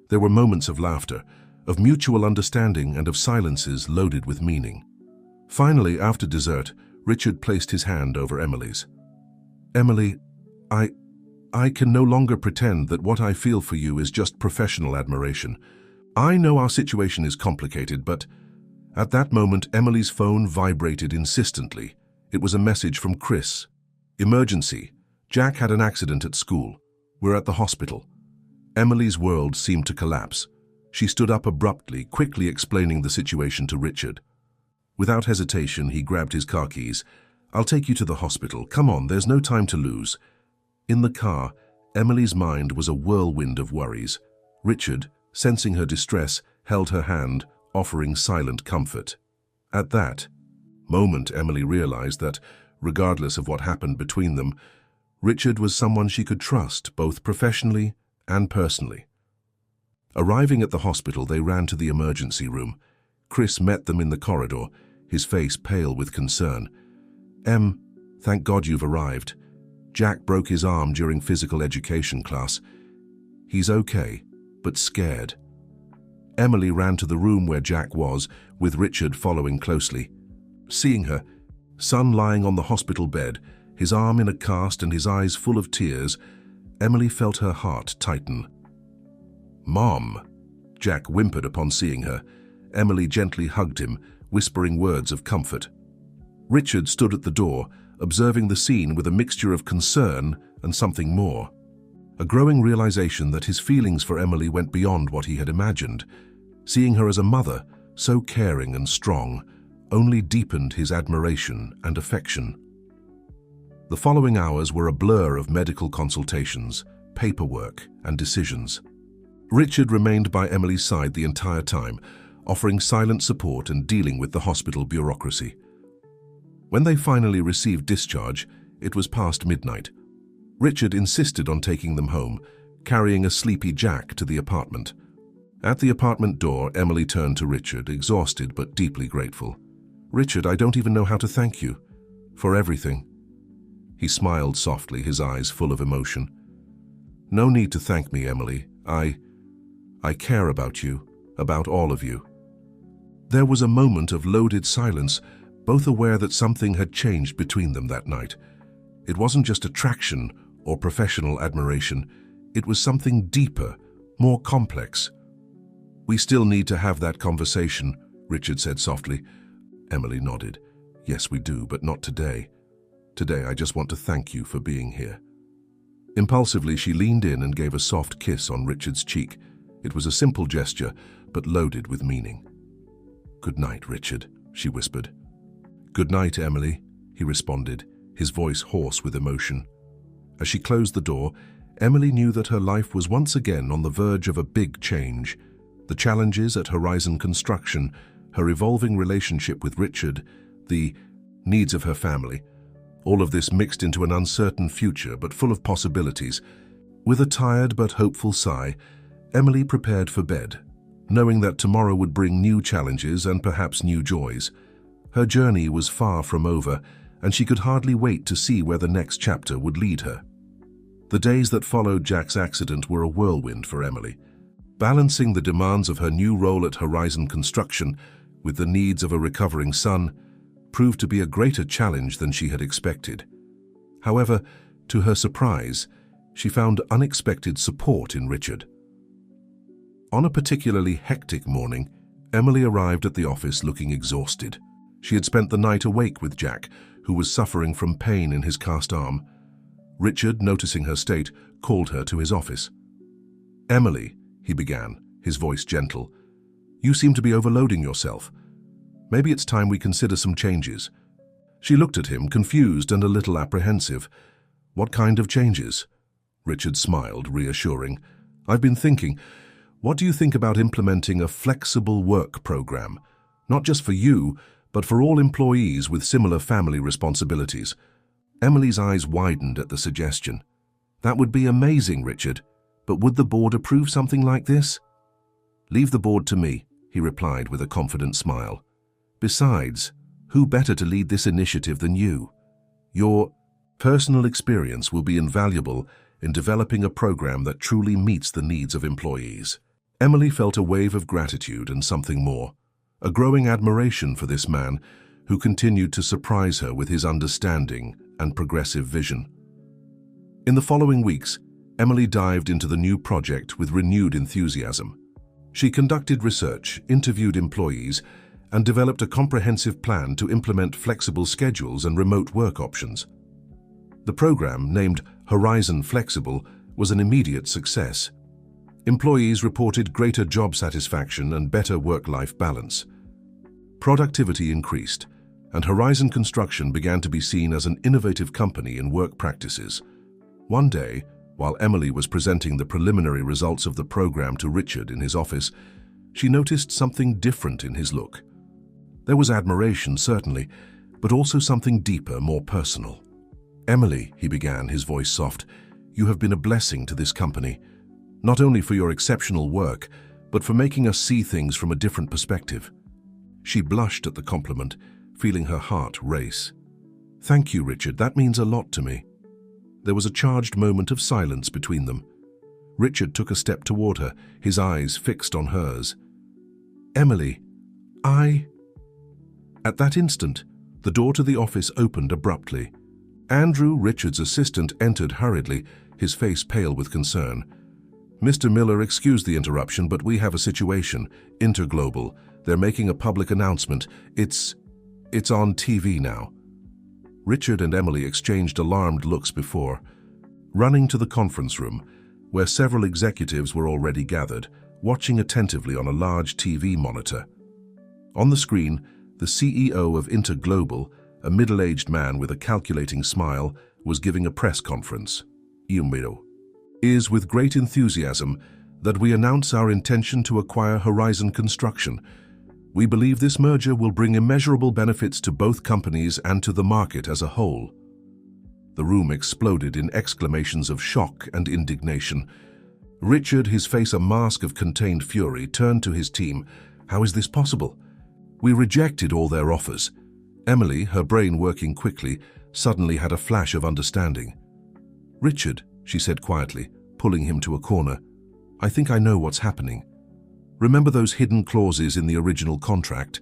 There were moments of laughter, of mutual understanding, and of silences loaded with meaning. Finally, after dessert, Richard placed his hand over Emily's. "Emily, I can no longer pretend that what I feel for you is just professional admiration. I know our situation is complicated, but..." At that moment, Emily's phone vibrated insistently. It was a message from Chris. "Emergency. Jack had an accident at school. We're at the hospital." Emily's world seemed to collapse. She stood up abruptly, quickly explaining the situation to Richard. Without hesitation, he grabbed his car keys. "I'll take you to the hospital. Come on, there's no time to lose." In the car, Emily's mind was a whirlwind of worries. Richard, sensing her distress, held her hand, offering silent comfort. At that moment, Emily realized that, regardless of what happened between them, Richard was someone she could trust, both professionally and personally. Arriving at the hospital, they ran to the emergency room. Chris met them in the corridor, his face pale with concern. Thank God you've arrived. Jack broke his arm during physical education class. He's okay, but scared." Emily ran to the room where Jack was, with Richard following closely. Seeing her, son lying on the hospital bed, his arm in a cast and his eyes full of tears, Emily felt her heart tighten. "Mom," Jack whimpered upon seeing her. Emily gently hugged him, whispering words of comfort. Richard stood at the door, observing the scene with a mixture of concern and something more. A growing realization that his feelings for Emily went beyond what he had imagined. Seeing her as a mother, so caring and strong, only deepened his admiration and affection. The following hours were a blur of medical consultations, paperwork, and decisions. Richard remained by Emily's side the entire time, offering silent support and dealing with the hospital bureaucracy. When they finally received discharge, it was past midnight. Richard insisted on taking them home, carrying a sleepy Jack to the apartment. At the apartment door, Emily turned to Richard, exhausted but deeply grateful. "Richard, I don't even know how to thank you for everything." He smiled softly, his eyes full of emotion. "No need to thank me, Emily. I care about you, about all of you." There was a moment of loaded silence, both aware that something had changed between them that night. It wasn't just attraction or professional admiration. It was something deeper, more complex. "We still need to have that conversation," Richard said softly. Emily nodded. Yes, we do, but not today. Today, I just want to thank you for being here. Impulsively, she leaned in and gave a soft kiss on Richard's cheek. It was a simple gesture, but loaded with meaning. Good night, Richard, she whispered. Good night, Emily, he responded, his voice hoarse with emotion. As she closed the door, Emily knew that her life was once again on the verge of a big change. The challenges at Horizon Construction, her evolving relationship with Richard, the needs of her family, all of this mixed into an uncertain future but full of possibilities. With a tired but hopeful sigh, Emily prepared for bed, knowing that tomorrow would bring new challenges and perhaps new joys. Her journey was far from over, and she could hardly wait to see where the next chapter would lead her. The days that followed Jack's accident were a whirlwind for Emily. Balancing the demands of her new role at Horizon Construction with the needs of a recovering son proved to be a greater challenge than she had expected. However, to her surprise, she found unexpected support in Richard. On a particularly hectic morning, Emily arrived at the office looking exhausted. She had spent the night awake with Jack, who was suffering from pain in his cast arm. Richard, noticing her state, called her to his office. Emily, he began, his voice gentle, you seem to be overloading yourself. Maybe it's time we consider some changes. She looked at him, confused and a little apprehensive. What kind of changes? Richard smiled, reassuring. I've been thinking, what do you think about implementing a flexible work program? Not just for you, but for all employees with similar family responsibilities. Emily's eyes widened at the suggestion. That would be amazing, Richard. But would the board approve something like this? Leave the board to me, he replied with a confident smile. Besides, who better to lead this initiative than you? Your personal experience will be invaluable in developing a program that truly meets the needs of employees. Emily felt a wave of gratitude and something more, a growing admiration for this man who continued to surprise her with his understanding and progressive vision. In the following weeks, Emily dived into the new project with renewed enthusiasm. She conducted research, interviewed employees, and developed a comprehensive plan to implement flexible schedules and remote work options. The program, named Horizon Flexible, was an immediate success. Employees reported greater job satisfaction and better work-life balance. Productivity increased, and Horizon Construction began to be seen as an innovative company in work practices. One day, while Emily was presenting the preliminary results of the program to Richard in his office, she noticed something different in his look. There was admiration, certainly, but also something deeper, more personal. Emily, he began, his voice soft, you have been a blessing to this company, not only for your exceptional work, but for making us see things from a different perspective. She blushed at the compliment, feeling her heart race. Thank you, Richard, that means a lot to me. There was a charged moment of silence between them. Richard took a step toward her, his eyes fixed on hers. Emily, At that instant, the door to the office opened abruptly. Andrew, Richard's assistant, entered hurriedly, his face pale with concern. Mr. Miller, excuse the interruption, but we have a situation. Interglobal. They're making a public announcement. It's on TV now. Richard and Emily exchanged alarmed looks before. Running to the conference room, where several executives were already gathered, watching attentively on a large TV monitor. On the screen, the CEO of Interglobal, a middle-aged man with a calculating smile, was giving a press conference. It is with great enthusiasm that we announce our intention to acquire Horizon Construction. We believe this merger will bring immeasurable benefits to both companies and to the market as a whole. The room exploded in exclamations of shock and indignation. Richard, his face a mask of contained fury, turned to his team. How is this possible? We rejected all their offers. Emily, her brain working quickly, suddenly had a flash of understanding. Richard, she said quietly, pulling him to a corner, I think I know what's happening. Remember those hidden clauses in the original contract?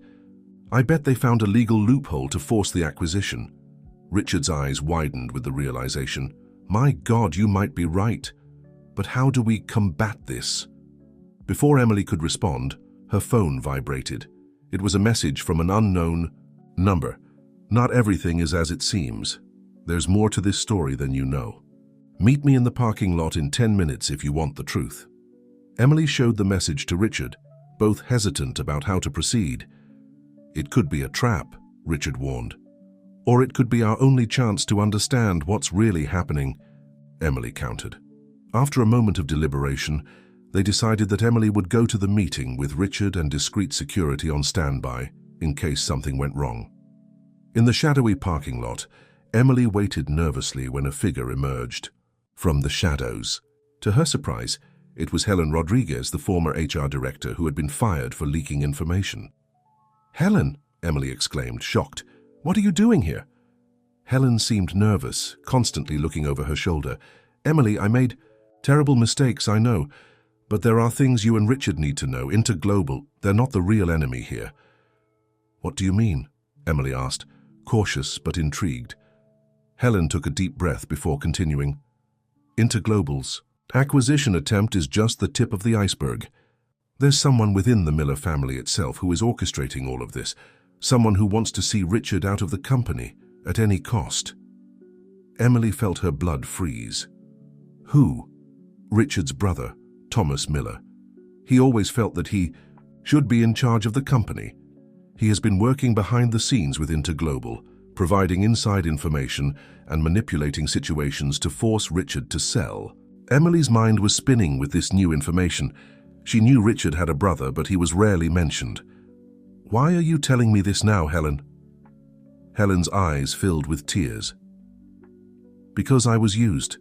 I bet they found a legal loophole to force the acquisition. Richard's eyes widened with the realization. My God, you might be right. But how do we combat this? Before Emily could respond, her phone vibrated. It was a message from an unknown, Number, not everything is as it seems. There's more to this story than you know. Meet me in the parking lot in 10 minutes if you want the truth. Emily showed the message to Richard, both hesitant about how to proceed. It could be a trap, Richard warned. Or it could be our only chance to understand what's really happening, Emily countered. After a moment of deliberation, they decided that Emily would go to the meeting with Richard and discreet security on standby in case something went wrong. In the shadowy parking lot, Emily waited nervously when a figure emerged from the shadows. To her surprise, it was Helen Rodriguez, the former HR director who had been fired for leaking information. "Helen," Emily exclaimed, shocked. "What are you doing here?" Helen seemed nervous, constantly looking over her shoulder. "Emily, I made terrible mistakes, I know. But there are things you and Richard need to know. Interglobal, they're not the real enemy here." "What do you mean?" Emily asked, cautious but intrigued. Helen took a deep breath before continuing. "Interglobal's acquisition attempt is just the tip of the iceberg. There's someone within the Miller family itself who is orchestrating all of this, someone who wants to see Richard out of the company at any cost." Emily felt her blood freeze. Who? Richard's brother, Thomas Miller. He always felt that he should be in charge of the company. He has been working behind the scenes with Interglobal, providing inside information and manipulating situations to force Richard to sell. Emily's mind was spinning with this new information. She knew Richard had a brother, but he was rarely mentioned. "Why are you telling me this now, Helen?" Helen's eyes filled with tears. "Because I was used.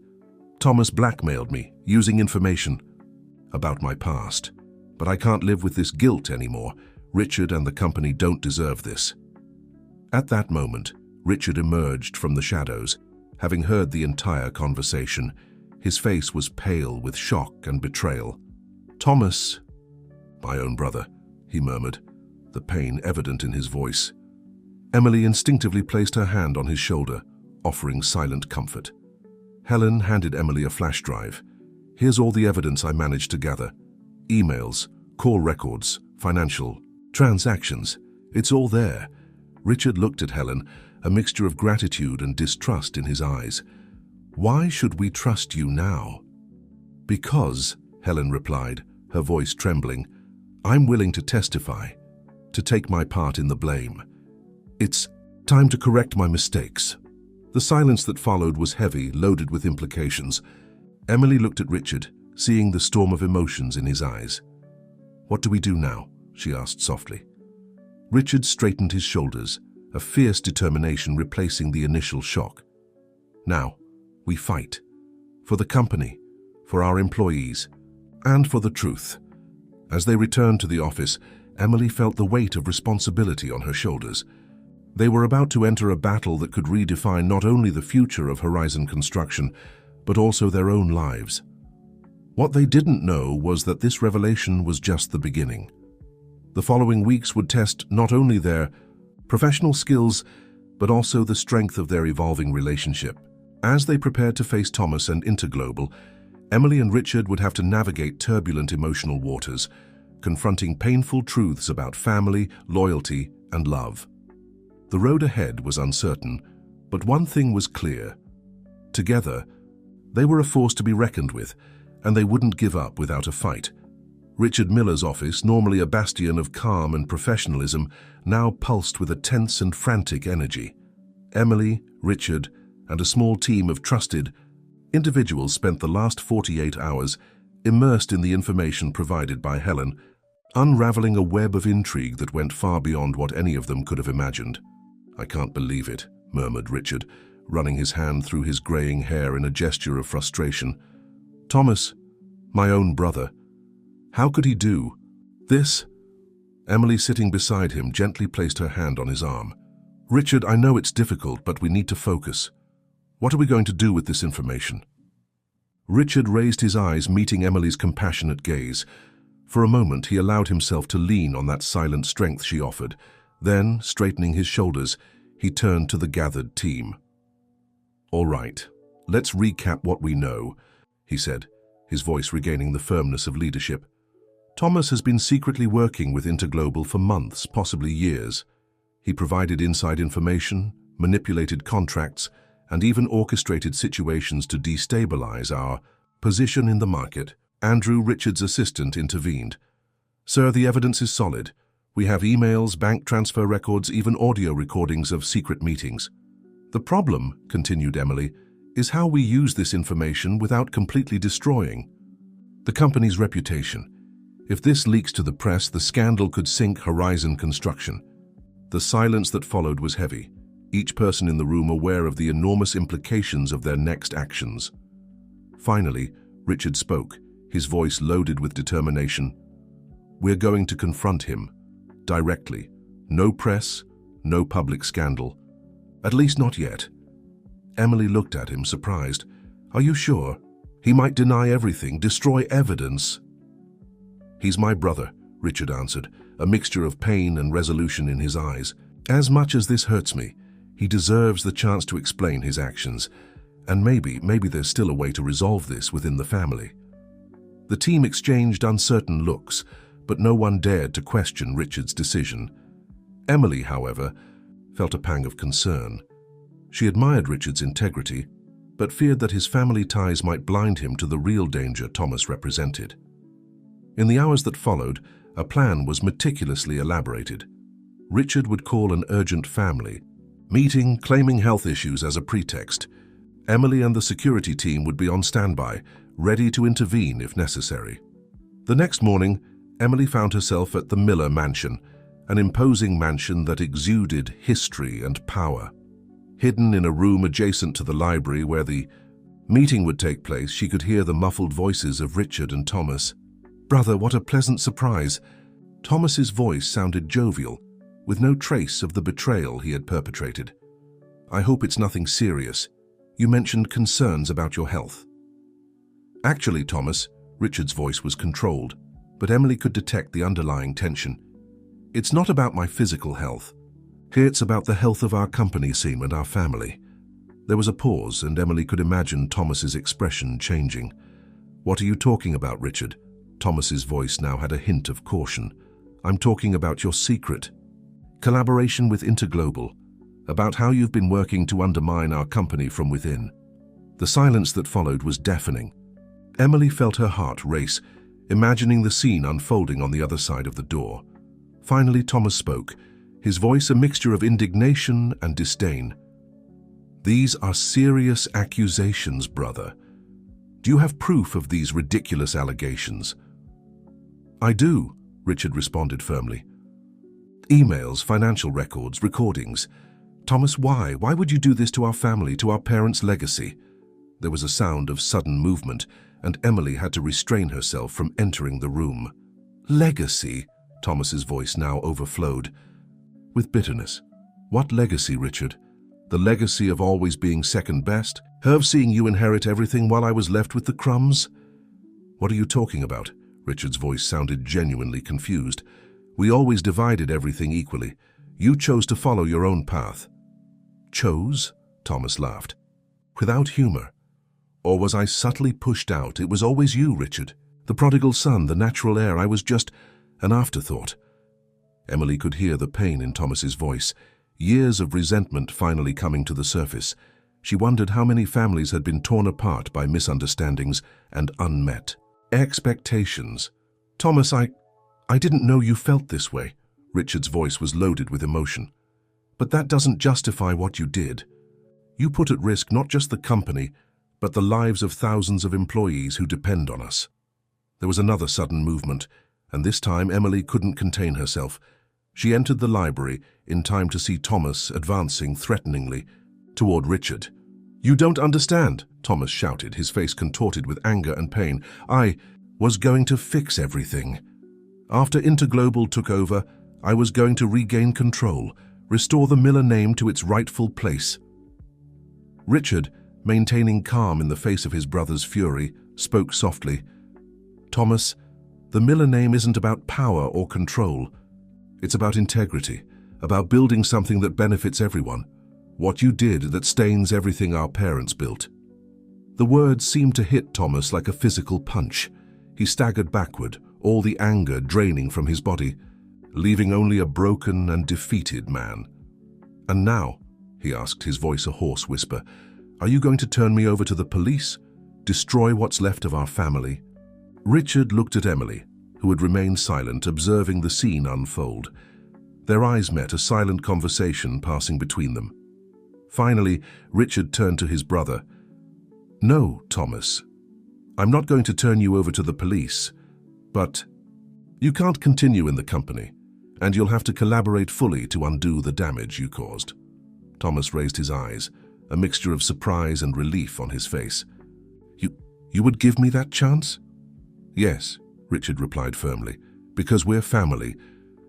Thomas blackmailed me, using information about my past. But I can't live with this guilt anymore. Richard and the company don't deserve this." At that moment, Richard emerged from the shadows, having heard the entire conversation. His face was pale with shock and betrayal. "Thomas, my own brother," he murmured, the pain evident in his voice. Emily instinctively placed her hand on his shoulder, offering silent comfort. Helen handed Emily a flash drive. "Here's all the evidence I managed to gather. Emails, call records, financial transactions. It's all there." Richard looked at Helen, a mixture of gratitude and distrust in his eyes. "Why should we trust you now?" "Because," Helen replied, her voice trembling, "I'm willing to testify, to take my part in the blame. It's time to correct my mistakes." The silence that followed was heavy, loaded with implications. Emily looked at Richard, seeing the storm of emotions in his eyes. "What do we do now?" she asked softly. Richard straightened his shoulders, a fierce determination replacing the initial shock. "Now, we fight. For the company, for our employees, and for the truth." As they returned to the office, Emily felt the weight of responsibility on her shoulders. They were about to enter a battle that could redefine not only the future of Horizon Construction, but also their own lives. What they didn't know was that this revelation was just the beginning. The following weeks would test not only their professional skills, but also the strength of their evolving relationship. As they prepared to face Thomas and Interglobal, Emily and Richard would have to navigate turbulent emotional waters, confronting painful truths about family, loyalty, and love. The road ahead was uncertain, but one thing was clear. Together, they were a force to be reckoned with, and they wouldn't give up without a fight. Richard Miller's office, normally a bastion of calm and professionalism, now pulsed with a tense and frantic energy. Emily, Richard, and a small team of trusted individuals spent the last 48 hours immersed in the information provided by Helen, unraveling a web of intrigue that went far beyond what any of them could have imagined. "I can't believe it," murmured Richard, running his hand through his graying hair in a gesture of frustration. "Thomas, my own brother, how could he do this?" Emily, sitting beside him, gently placed her hand on his arm. "Richard, I know it's difficult, but we need to focus. What are we going to do with this information?" Richard raised his eyes, meeting Emily's compassionate gaze. For a moment, he allowed himself to lean on that silent strength she offered. Then, straightening his shoulders, he turned to the gathered team. "All right, let's recap what we know," he said, his voice regaining the firmness of leadership. "Thomas has been secretly working with Interglobal for months, possibly years. He provided inside information, manipulated contracts, and even orchestrated situations to destabilize our position in the market. Andrew, Richard's assistant, intervened. "Sir, the evidence is solid. We have emails, bank transfer records, even audio recordings of secret meetings." "The problem," continued Emily, "is how we use this information without completely destroying the company's reputation. If this leaks to the press, the scandal could sink Horizon Construction." The silence that followed was heavy, each person in the room aware of the enormous implications of their next actions. Finally, Richard spoke, his voice loaded with determination. "We're going to confront him, directly. No press, no public scandal. At least not yet." Emily looked at him, surprised. "Are you sure? He might deny everything, destroy evidence." "He's my brother," Richard answered, a mixture of pain and resolution in his eyes. "As much as this hurts me, he deserves the chance to explain his actions. And maybe there's still a way to resolve this within the family." The team exchanged uncertain looks, but no one dared to question Richard's decision. Emily, however, felt a pang of concern. She admired Richard's integrity, but feared that his family ties might blind him to the real danger Thomas represented. In the hours that followed, a plan was meticulously elaborated. Richard would call an urgent family meeting, claiming health issues as a pretext. Emily and the security team would be on standby, ready to intervene if necessary. The next morning, Emily found herself at the Miller mansion, an imposing mansion that exuded history and power. Hidden in a room adjacent to the library where the meeting would take place, she could hear the muffled voices of Richard and Thomas. "Brother, what a pleasant surprise." Thomas's voice sounded jovial, with no trace of the betrayal he had perpetrated. "I hope it's nothing serious. You mentioned concerns about your health." "Actually, Thomas," Richard's voice was controlled, but Emily could detect the underlying tension. "It's not about my physical health. It's about the health of our company team and our family." There was a pause, and Emily could imagine Thomas's expression changing. "What are you talking about, Richard?" Thomas's voice now had a hint of caution. "I'm talking about your secret collaboration with Interglobal, about how you've been working to undermine our company from within." The silence that followed was deafening. Emily felt her heart race, imagining the scene unfolding on the other side of the door. Finally, Thomas spoke, his voice a mixture of indignation and disdain. "These are serious accusations, brother. Do you have proof of these ridiculous allegations?" "I do," Richard responded firmly. "Emails, financial records, recordings. Thomas, why? Why would you do this to our family, to our parents' legacy?" There was a sound of sudden movement, and Emily had to restrain herself from entering the room. "Legacy?" Thomas's voice now overflowed with bitterness. "What legacy, Richard? The legacy of always being second best? Of seeing you inherit everything while I was left with the crumbs?" "What are you talking about?" Richard's voice sounded genuinely confused. "We always divided everything equally. You chose to follow your own path." "Chose?" Thomas laughed, without humor. "Or was I subtly pushed out? It was always you, Richard. The prodigal son, the natural heir. I was just an afterthought." Emily could hear the pain in Thomas's voice, years of resentment finally coming to the surface. She wondered how many families had been torn apart by misunderstandings and unmet expectations. "Thomas, I didn't know you felt this way." Richard's voice was loaded with emotion. "But that doesn't justify what you did. You put at risk not just the company, but the lives of thousands of employees who depend on us." There was another sudden movement, and this time Emily couldn't contain herself. She entered the library in time to see Thomas advancing threateningly toward Richard. "You don't understand," Thomas shouted, his face contorted with anger and pain. "I was going to fix everything. After Interglobal took over, I was going to regain control, restore the Miller name to its rightful place." Richard, maintaining calm in the face of his brother's fury, spoke softly. "Thomas, the Miller name isn't about power or control. It's about integrity, about building something that benefits everyone. What you did that stains everything our parents built." The words seemed to hit Thomas like a physical punch. He staggered backward, all the anger draining from his body, leaving only a broken and defeated man. "And now," he asked, his voice a hoarse whisper, "are you going to turn me over to the police? Destroy what's left of our family?" Richard looked at Emily, who had remained silent, observing the scene unfold. Their eyes met, a silent conversation passing between them. Finally, Richard turned to his brother. "No, Thomas. I'm not going to turn you over to the police, but you can't continue in the company, and you'll have to collaborate fully to undo the damage you caused." Thomas raised his eyes, a mixture of surprise and relief on his face. You would give me that chance?" "Yes," Richard replied firmly, "because we're family,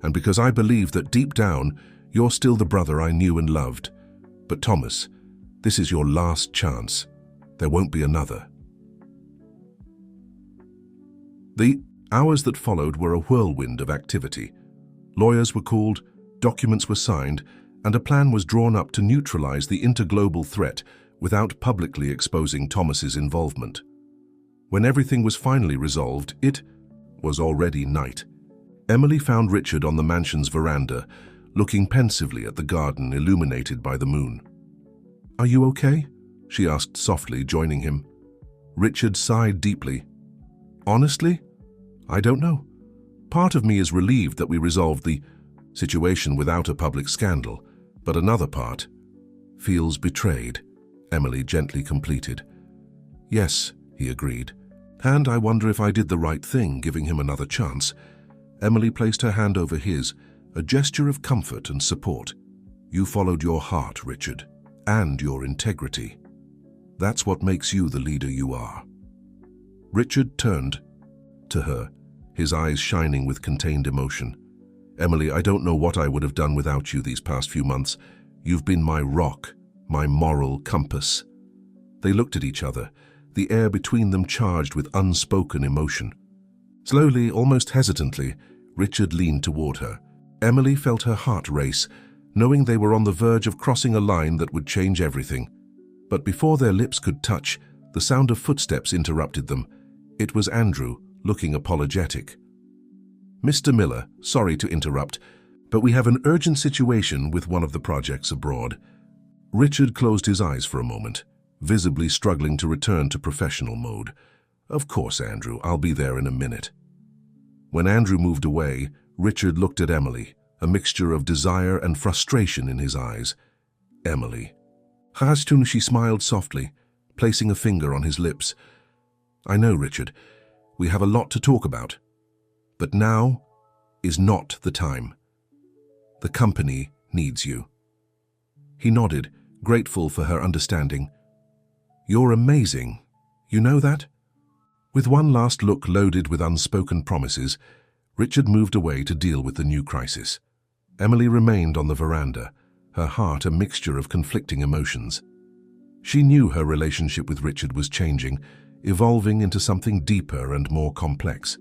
and because I believe that deep down, you're still the brother I knew and loved. But Thomas, this is your last chance. There won't be another." The hours that followed were a whirlwind of activity. Lawyers were called, documents were signed, and a plan was drawn up to neutralize the interglobal threat without publicly exposing Thomas's involvement. When everything was finally resolved, it was already night. Emily found Richard on the mansion's veranda, looking pensively at the garden illuminated by the moon. "Are you okay?" she asked softly, joining him. Richard sighed deeply. "Honestly, I don't know. Part of me is relieved that we resolved the situation without a public scandal, but another part feels betrayed," Emily gently completed. "Yes," he agreed, "and I wonder if I did the right thing, giving him another chance." Emily placed her hand over his, a gesture of comfort and support. "You followed your heart, Richard, and your integrity. That's what makes you the leader you are." Richard turned to her, his eyes shining with contained emotion. "Emily, I don't know what I would have done without you these past few months. You've been my rock, my moral compass." They looked at each other, the air between them charged with unspoken emotion. Slowly, almost hesitantly, Richard leaned toward her. Emily felt her heart race, knowing they were on the verge of crossing a line that would change everything. But before their lips could touch, the sound of footsteps interrupted them. It was Andrew, looking apologetic. "Mr. Miller, sorry to interrupt, but we have an urgent situation with one of the projects abroad." Richard closed his eyes for a moment, visibly struggling to return to professional mode. "Of course, Andrew, I'll be there in a minute." When Andrew moved away, Richard looked at Emily, a mixture of desire and frustration in his eyes. "Emily." Haastun, she smiled softly, placing a finger on his lips. "I know, Richard. We have a lot to talk about. But now is not the time. The company needs you." He nodded, grateful for her understanding. "You're amazing. You know that?" With one last look loaded with unspoken promises, Richard moved away to deal with the new crisis. Emily remained on the veranda, her heart a mixture of conflicting emotions. She knew her relationship with Richard was changing, evolving into something deeper and more complex.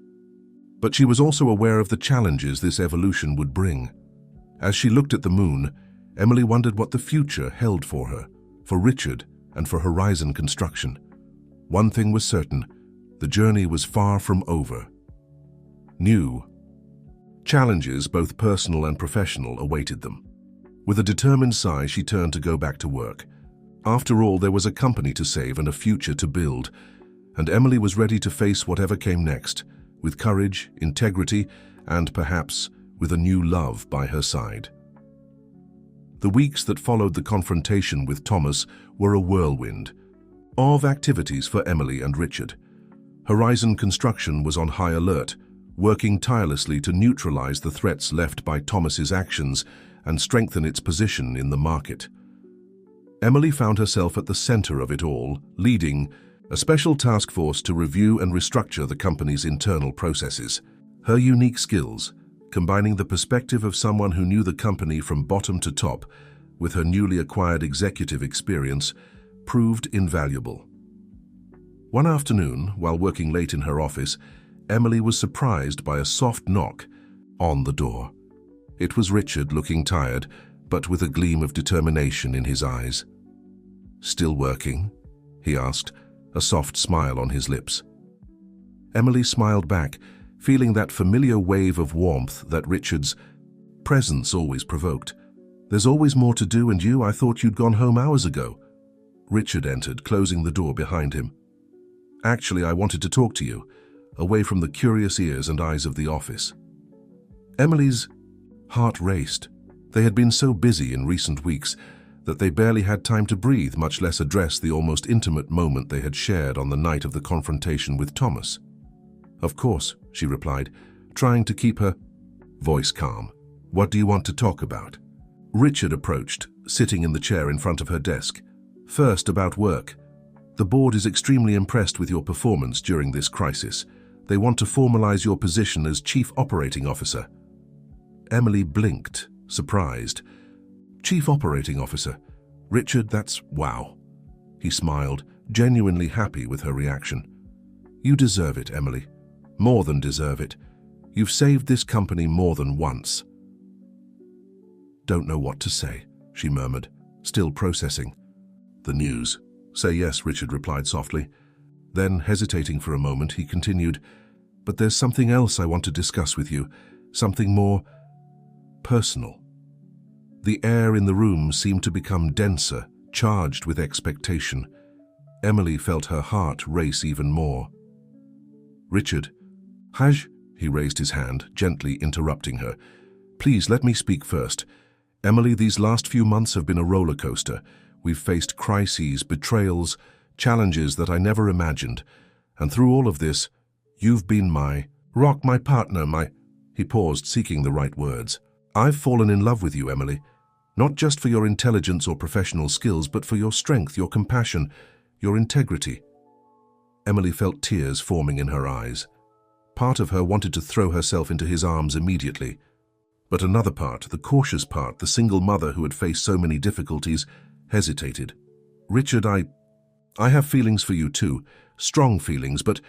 But she was also aware of the challenges this evolution would bring. As she looked at the moon, Emily wondered what the future held for her, for Richard, and for Horizon Construction. One thing was certain: the journey was far from over. New challenges, both personal and professional, awaited them. With a determined sigh, she turned to go back to work. After all, there was a company to save and a future to build, and Emily was ready to face whatever came next, with courage, integrity, and perhaps with a new love by her side. The weeks that followed the confrontation with Thomas were a whirlwind of activities for Emily and Richard. Horizon Construction was on high alert, working tirelessly to neutralize the threats left by Thomas's actions and strengthen its position in the market. Emily found herself at the center of it all, leading a special task force to review and restructure the company's internal processes. Her unique skills, combining the perspective of someone who knew the company from bottom to top with her newly acquired executive experience, proved invaluable. One afternoon, while working late in her office, Emily was surprised by a soft knock on the door. It was Richard, looking tired, but with a gleam of determination in his eyes. "Still working?" he asked, a soft smile on his lips. Emily smiled back, feeling that familiar wave of warmth that Richard's presence always provoked. There's always more to do, and I thought you'd gone home hours ago. Richard entered, closing the door behind him. Actually, I wanted to talk to you, away from the curious ears and eyes of the office. Emily's heart raced. They had been so busy in recent weeks that they barely had time to breathe, much less address the almost intimate moment they had shared on the night of the confrontation with Thomas. Of course, she replied, trying to keep her voice calm. What do you want to talk about? Richard approached, sitting in the chair in front of her desk. First, about work. The board is extremely impressed with your performance during this crisis. They want to formalize your position as Chief Operating Officer. Emily blinked, surprised. Chief Operating Officer. Richard, that's wow. He smiled, genuinely happy with her reaction. You deserve it, Emily. More than deserve it. You've saved this company more than once. Don't know what to say, she murmured, still processing. The news. Say yes, Richard replied softly. Then, hesitating for a moment, he continued, but there's something else I want to discuss with you, something more personal. The air in the room seemed to become denser, charged with expectation. Emily felt her heart race even more. Richard, Haj, he raised his hand, gently interrupting her. Please let me speak first. Emily, these last few months have been a roller coaster. We've faced crises, betrayals, challenges that I never imagined. And through all of this, you've been my rock, my partner, my... He paused, seeking the right words. I've fallen in love with you, Emily. Not just for your intelligence or professional skills, but for your strength, your compassion, your integrity. Emily felt tears forming in her eyes. Part of her wanted to throw herself into his arms immediately. But another part, the cautious part, the single mother who had faced so many difficulties, hesitated. Richard, I have feelings for you too, strong feelings, but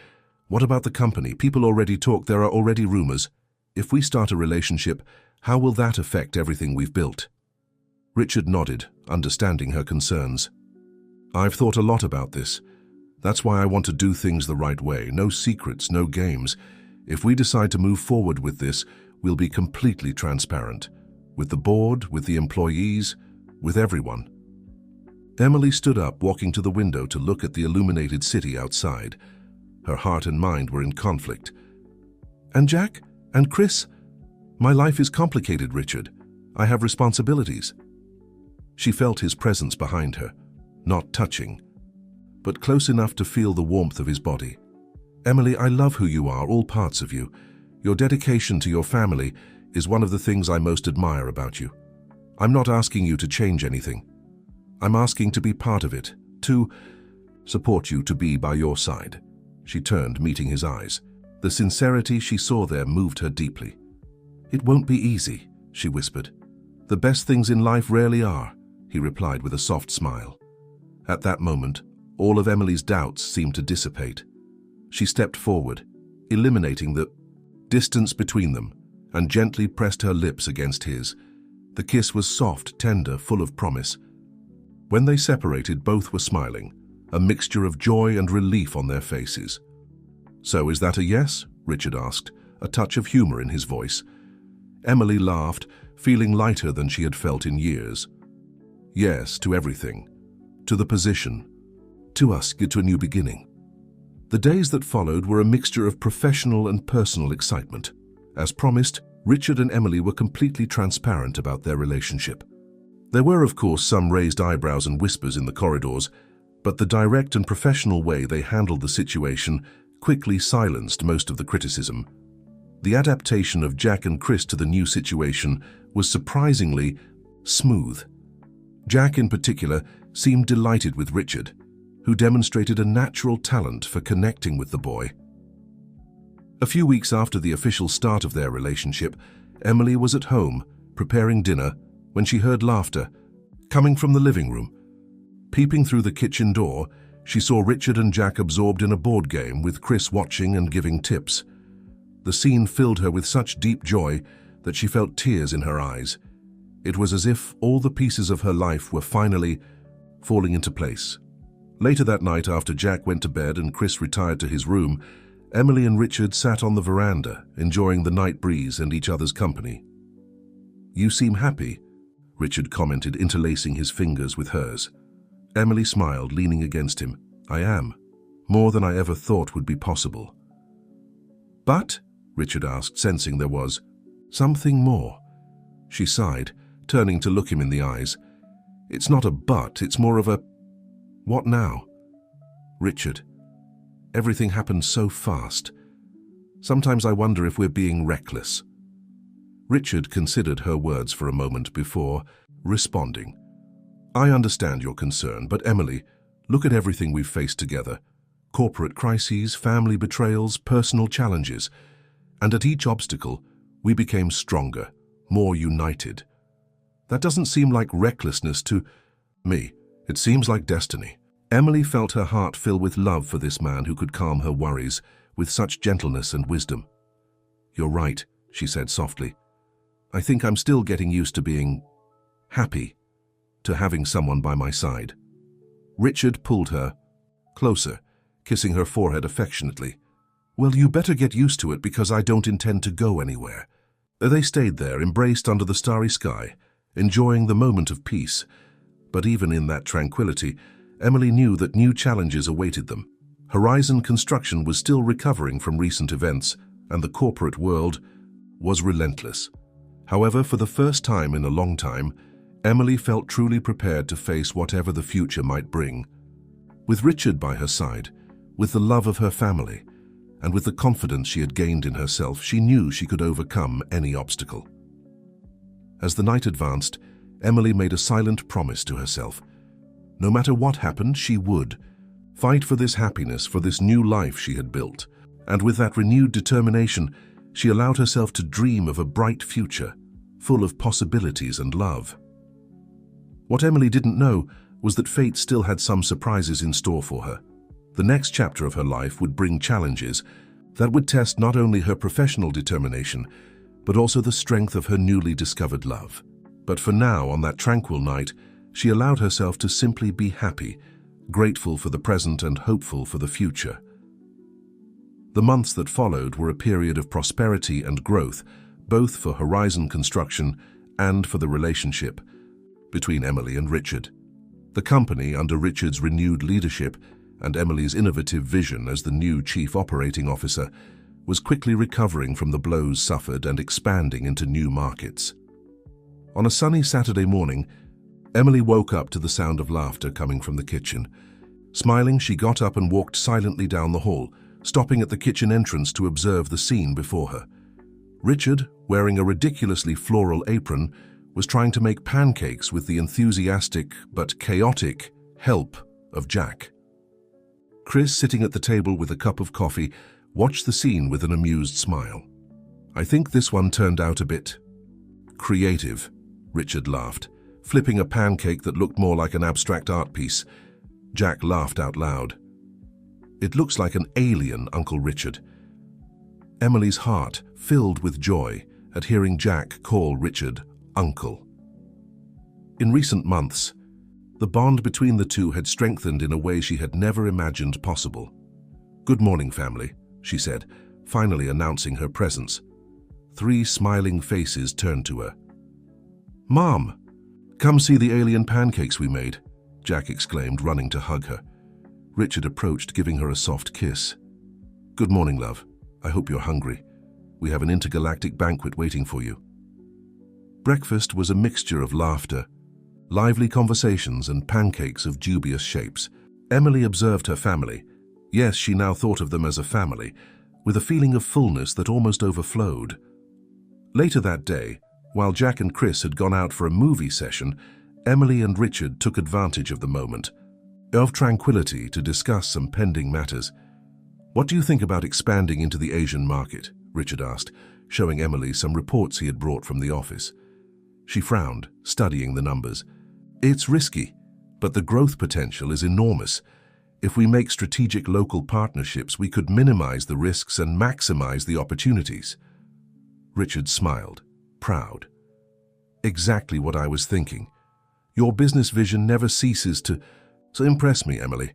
what about the company? People already talk, there are already rumors. If we start a relationship, how will that affect everything we've built? Richard nodded, understanding her concerns. I've thought a lot about this. That's why I want to do things the right way. No secrets, no games. If we decide to move forward with this, we'll be completely transparent. With the board, with the employees, with everyone. Emily stood up, walking to the window to look at the illuminated city outside. Her heart and mind were in conflict. And Jack? And Chris? My life is complicated, Richard. I have responsibilities. She felt his presence behind her, not touching, but close enough to feel the warmth of his body. Emily, I love who you are, all parts of you. Your dedication to your family is one of the things I most admire about you. I'm not asking you to change anything. I'm asking to be part of it, to support you, to be by your side. She turned, meeting his eyes. The sincerity she saw there moved her deeply. It won't be easy, she whispered. The best things in life rarely are, he replied with a soft smile. At that moment, all of Emily's doubts seemed to dissipate. She stepped forward, eliminating the distance between them, and gently pressed her lips against his. The kiss was soft, tender, full of promise. When they separated, both were smiling, a mixture of joy and relief on their faces. So is that a yes? Richard asked, a touch of humor in his voice. Emily laughed, feeling lighter than she had felt in years. Yes, to everything. To the position. To us, to a new beginning. The days that followed were a mixture of professional and personal excitement. As promised, Richard and Emily were completely transparent about their relationship. There were, of course, some raised eyebrows and whispers in the corridors, but the direct and professional way they handled the situation quickly silenced most of the criticism. The adaptation of Jack and Chris to the new situation was surprisingly smooth. Jack, in particular, seemed delighted with Richard, who demonstrated a natural talent for connecting with the boy. A few weeks after the official start of their relationship, Emily was at home, preparing dinner, when she heard laughter coming from the living room. Peeping through the kitchen door, she saw Richard and Jack absorbed in a board game, with Chris watching and giving tips. The scene filled her with such deep joy that she felt tears in her eyes. It was as if all the pieces of her life were finally falling into place. Later that night, after Jack went to bed and Chris retired to his room, Emily and Richard sat on the veranda, enjoying the night breeze and each other's company. You seem happy. Richard commented, interlacing his fingers with hers. Emily smiled, leaning against him. I am. More than I ever thought would be possible. But, Richard asked, sensing there was something more. She sighed, turning to look him in the eyes. It's not a but, it's more of a, what now? Richard, everything happened so fast. Sometimes I wonder if we're being reckless. Richard considered her words for a moment before responding. I understand your concern, but Emily, look at everything we've faced together. Corporate crises, family betrayals, personal challenges. And at each obstacle, we became stronger, more united. That doesn't seem like recklessness to me. It seems like destiny. Emily felt her heart fill with love for this man who could calm her worries with such gentleness and wisdom. You're right, she said softly. I think I'm still getting used to being happy, to having someone by my side. Richard pulled her closer, kissing her forehead affectionately. Well, you better get used to it because I don't intend to go anywhere. They stayed there, embraced under the starry sky, enjoying the moment of peace. But even in that tranquility, Emily knew that new challenges awaited them. Horizon Construction was still recovering from recent events, and the corporate world was relentless. However, for the first time in a long time, Emily felt truly prepared to face whatever the future might bring. With Richard by her side, with the love of her family, and with the confidence she had gained in herself, she knew she could overcome any obstacle. As the night advanced, Emily made a silent promise to herself. No matter what happened, she would fight for this happiness, for this new life she had built. And with that renewed determination, she allowed herself to dream of a bright future, full of possibilities and love. What Emily didn't know was that fate still had some surprises in store for her. The next chapter of her life would bring challenges that would test not only her professional determination, but also the strength of her newly discovered love. But for now, on that tranquil night, she allowed herself to simply be happy, grateful for the present and hopeful for the future. The months that followed were a period of prosperity and growth, both for Horizon Construction and for the relationship between Emily and Richard. The company, under Richard's renewed leadership and Emily's innovative vision as the new chief operating officer, was quickly recovering from the blows suffered and expanding into new markets. On a sunny Saturday morning, Emily woke up to the sound of laughter coming from the kitchen. Smiling, she got up and walked silently down the hall, stopping at the kitchen entrance to observe the scene before her. Richard, wearing a ridiculously floral apron, was trying to make pancakes with the enthusiastic but chaotic help of Jack. Chris, sitting at the table with a cup of coffee, watched the scene with an amused smile. I think this one turned out a bit creative, Richard laughed, flipping a pancake that looked more like an abstract art piece. Jack laughed out loud. It looks like an alien, Uncle Richard. Emily's heart filled with joy at hearing Jack call Richard Uncle. In recent months, the bond between the two had strengthened in a way she had never imagined possible. Good morning, family, she said, finally announcing her presence. 3 smiling faces turned to her. Mom, come see the alien pancakes we made, Jack exclaimed, running to hug her. Richard approached, giving her a soft kiss. Good morning, love. I hope you're hungry. We have an intergalactic banquet waiting for you. Breakfast was a mixture of laughter, lively conversations, and pancakes of dubious shapes. Emily observed her family. Yes, she now thought of them as a family, with a feeling of fullness that almost overflowed. Later that day, while Jack and Chris had gone out for a movie session, Emily and Richard took advantage of the moment of tranquility to discuss some pending matters. What do you think about expanding into the Asian market? Richard asked, showing Emily some reports he had brought from the office. She frowned, studying the numbers. It's risky, but the growth potential is enormous. If we make strategic local partnerships, we could minimize the risks and maximize the opportunities. Richard smiled, proud. Exactly what I was thinking. Your business vision never ceases to impress me, Emily.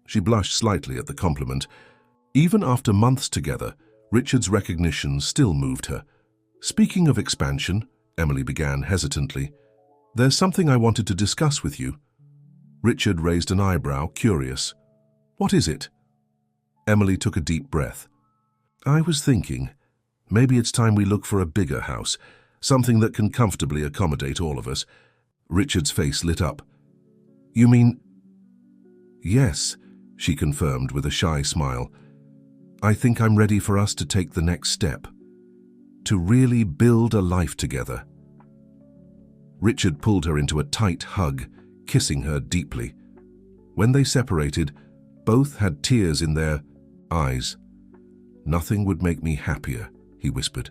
She blushed slightly at the compliment. Even after months together, Richard's recognition still moved her. Speaking of expansion, Emily began hesitantly, "There's something I wanted to discuss with you." Richard raised an eyebrow, curious. "What is it?" Emily took a deep breath. "I was thinking, maybe it's time we look for a bigger house, something that can comfortably accommodate all of us." Richard's face lit up. "You mean—" "Yes," she confirmed with a shy smile. "I think I'm ready for us to take the next step. To really build a life together." Richard pulled her into a tight hug, kissing her deeply. When they separated, both had tears in their eyes. "Nothing would make me happier," he whispered.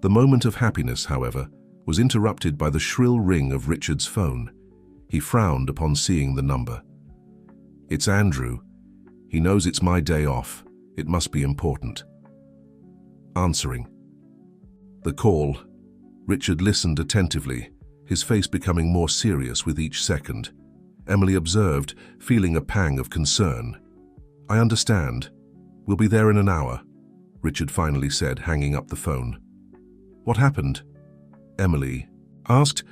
The moment of happiness, however, was interrupted by the shrill ring of Richard's phone. He frowned upon seeing the number. "It's Andrew. He knows it's my day off. It must be important." Answering the call, Richard listened attentively, his face becoming more serious with each second. Emily observed, feeling a pang of concern. "I understand. We'll be there in an hour," Richard finally said, hanging up the phone. "What happened?" Emily asked,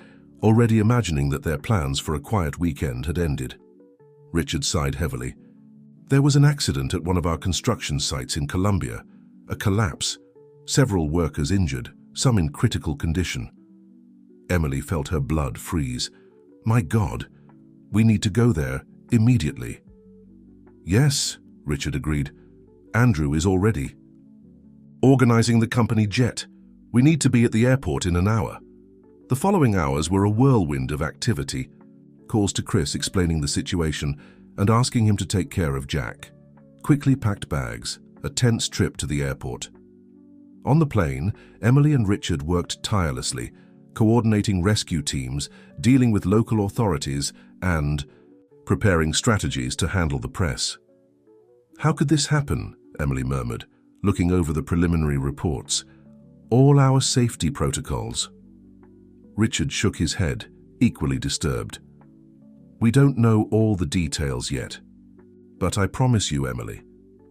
already imagining that their plans for a quiet weekend had ended. Richard sighed heavily. "There was an accident at one of our construction sites in Colombia. A collapse. Several workers injured, some in critical condition." Emily felt her blood freeze. "My God, we need to go there immediately." "Yes," Richard agreed. "Andrew is already organizing the company jet. We need to be at the airport in an hour." The following hours were a whirlwind of activity. Calls to Chris explaining the situation and asking him to take care of Jack. Quickly packed bags, a tense trip to the airport. On the plane, Emily and Richard worked tirelessly, coordinating rescue teams, dealing with local authorities, and preparing strategies to handle the press. "How could this happen?" Emily murmured, looking over the preliminary reports. "All our safety protocols." Richard shook his head, equally disturbed. "We don't know all the details yet. But I promise you, Emily,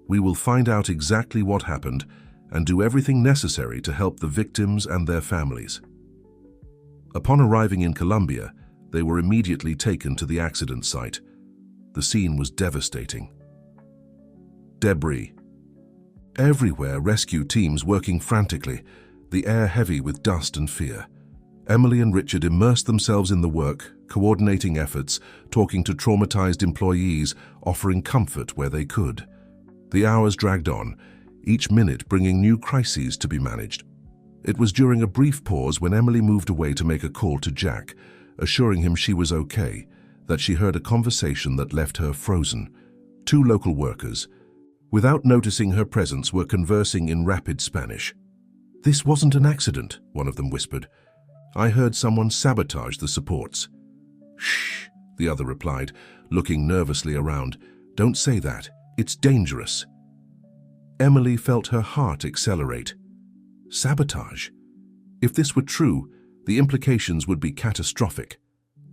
we will find out exactly what happened and do everything necessary to help the victims and their families." Upon arriving in Colombia, they were immediately taken to the accident site. The scene was devastating. Debris. Everywhere, rescue teams working frantically, the air heavy with dust and fear. Emily and Richard immersed themselves in the work, coordinating efforts, talking to traumatized employees, offering comfort where they could. The hours dragged on, each minute bringing new crises to be managed. It was during a brief pause when Emily moved away to make a call to Jack, assuring him she was okay, that she heard a conversation that left her frozen. Two local workers, without noticing her presence, were conversing in rapid Spanish. "This wasn't an accident," one of them whispered. "I heard someone sabotage the supports." "Shh," the other replied, looking nervously around. "Don't say that. It's dangerous." Emily felt her heart accelerate. Sabotage? If this were true, the implications would be catastrophic.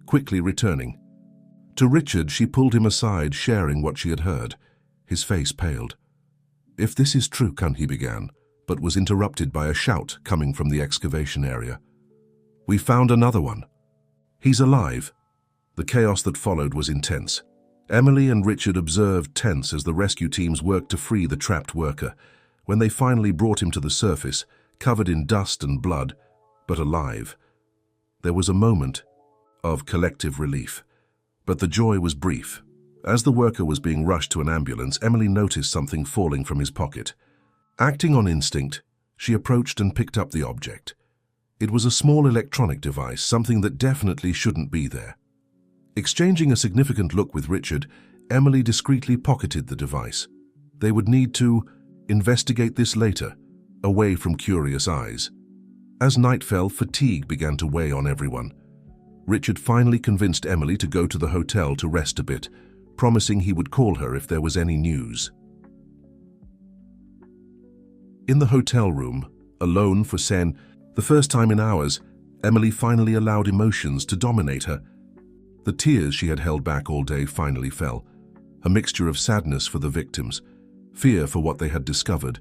Quickly returning to Richard, she pulled him aside, sharing what she had heard. His face paled. "If this is true," he began, but was interrupted by a shout coming from the excavation area. "We found another one. He's alive." The chaos that followed was intense. Emily and Richard observed tense as the rescue teams worked to free the trapped worker. When they finally brought him to the surface, covered in dust and blood, but alive, there was a moment of collective relief. But the joy was brief. As the worker was being rushed to an ambulance, Emily noticed something falling from his pocket. Acting on instinct, she approached and picked up the object. It was a small electronic device, something that definitely shouldn't be there. Exchanging a significant look with Richard, Emily discreetly pocketed the device. They would need to investigate this later, away from curious eyes. As night fell, fatigue began to weigh on everyone. Richard finally convinced Emily to go to the hotel to rest a bit, promising he would call her if there was any news. In the hotel room, alone for the first time in hours, Emily finally allowed emotions to dominate her. The tears she had held back all day finally fell, a mixture of sadness for the victims, fear for what they had discovered,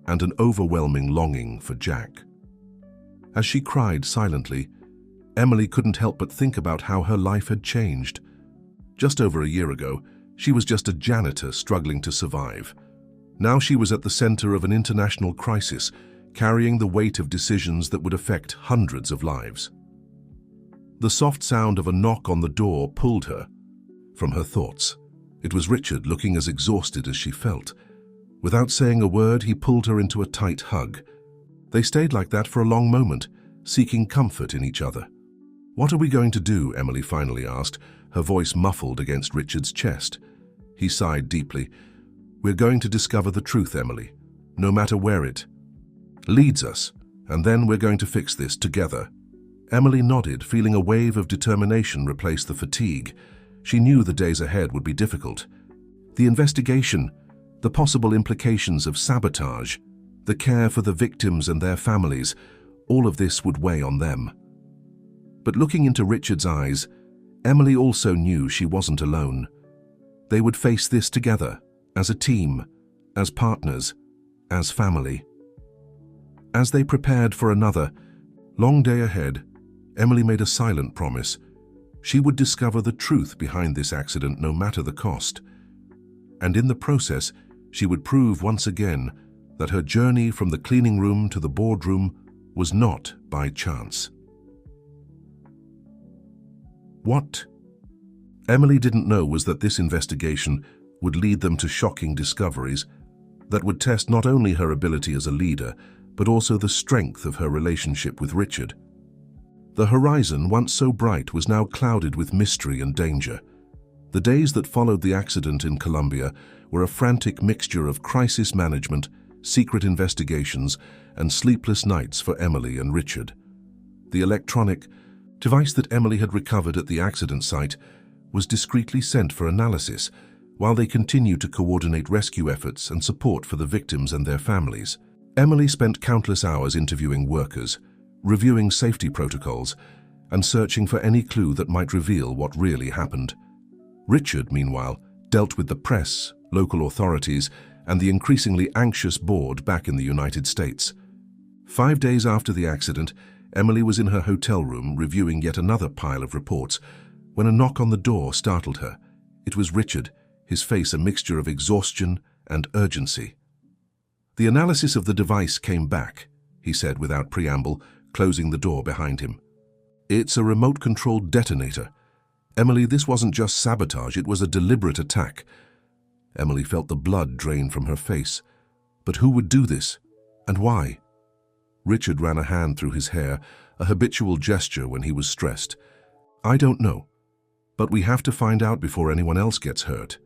and an overwhelming longing for Jack. As she cried silently, Emily couldn't help but think about how her life had changed. Just over a year ago, she was just a janitor struggling to survive. Now she was at the center of an international crisis, carrying the weight of decisions that would affect hundreds of lives. The soft sound of a knock on the door pulled her from her thoughts. It was Richard, looking as exhausted as she felt. Without saying a word, he pulled her into a tight hug. They stayed like that for a long moment, seeking comfort in each other. "What are we going to do?" Emily finally asked, her voice muffled against Richard's chest. He sighed deeply. "We're going to discover the truth, Emily, no matter where it leads us, and then we're going to fix this together." Emily nodded, feeling a wave of determination replace the fatigue. She knew the days ahead would be difficult. The investigation, the possible implications of sabotage, the care for the victims and their families, all of this would weigh on them. But looking into Richard's eyes, Emily also knew she wasn't alone. They would face this together, as a team, as partners, as family. As they prepared for another long day ahead, Emily made a silent promise. She would discover the truth behind this accident no matter the cost. And in the process, she would prove once again that her journey from the cleaning room to the boardroom was not by chance. What Emily didn't know was that this investigation would lead them to shocking discoveries that would test not only her ability as a leader, but also the strength of her relationship with Richard. The horizon, once so bright, was now clouded with mystery and danger. The days that followed the accident in Colombia were a frantic mixture of crisis management, secret investigations, and sleepless nights for Emily and Richard. The electronic device that Emily had recovered at the accident site was discreetly sent for analysis, while they continued to coordinate rescue efforts and support for the victims and their families. Emily spent countless hours interviewing workers, reviewing safety protocols, and searching for any clue that might reveal what really happened. Richard, meanwhile, dealt with the press, local authorities, and the increasingly anxious board back in the United States. 5 days after the accident, Emily was in her hotel room reviewing yet another pile of reports when a knock on the door startled her. It was Richard, his face a mixture of exhaustion and urgency. "The analysis of the device came back," he said without preamble, closing the door behind him. "It's a remote-controlled detonator. Emily, this wasn't just sabotage, it was a deliberate attack." Emily felt the blood drain from her face. But who would do this? And why? Richard ran a hand through his hair, a habitual gesture when he was stressed. "I don't know. But we have to find out before anyone else gets hurt."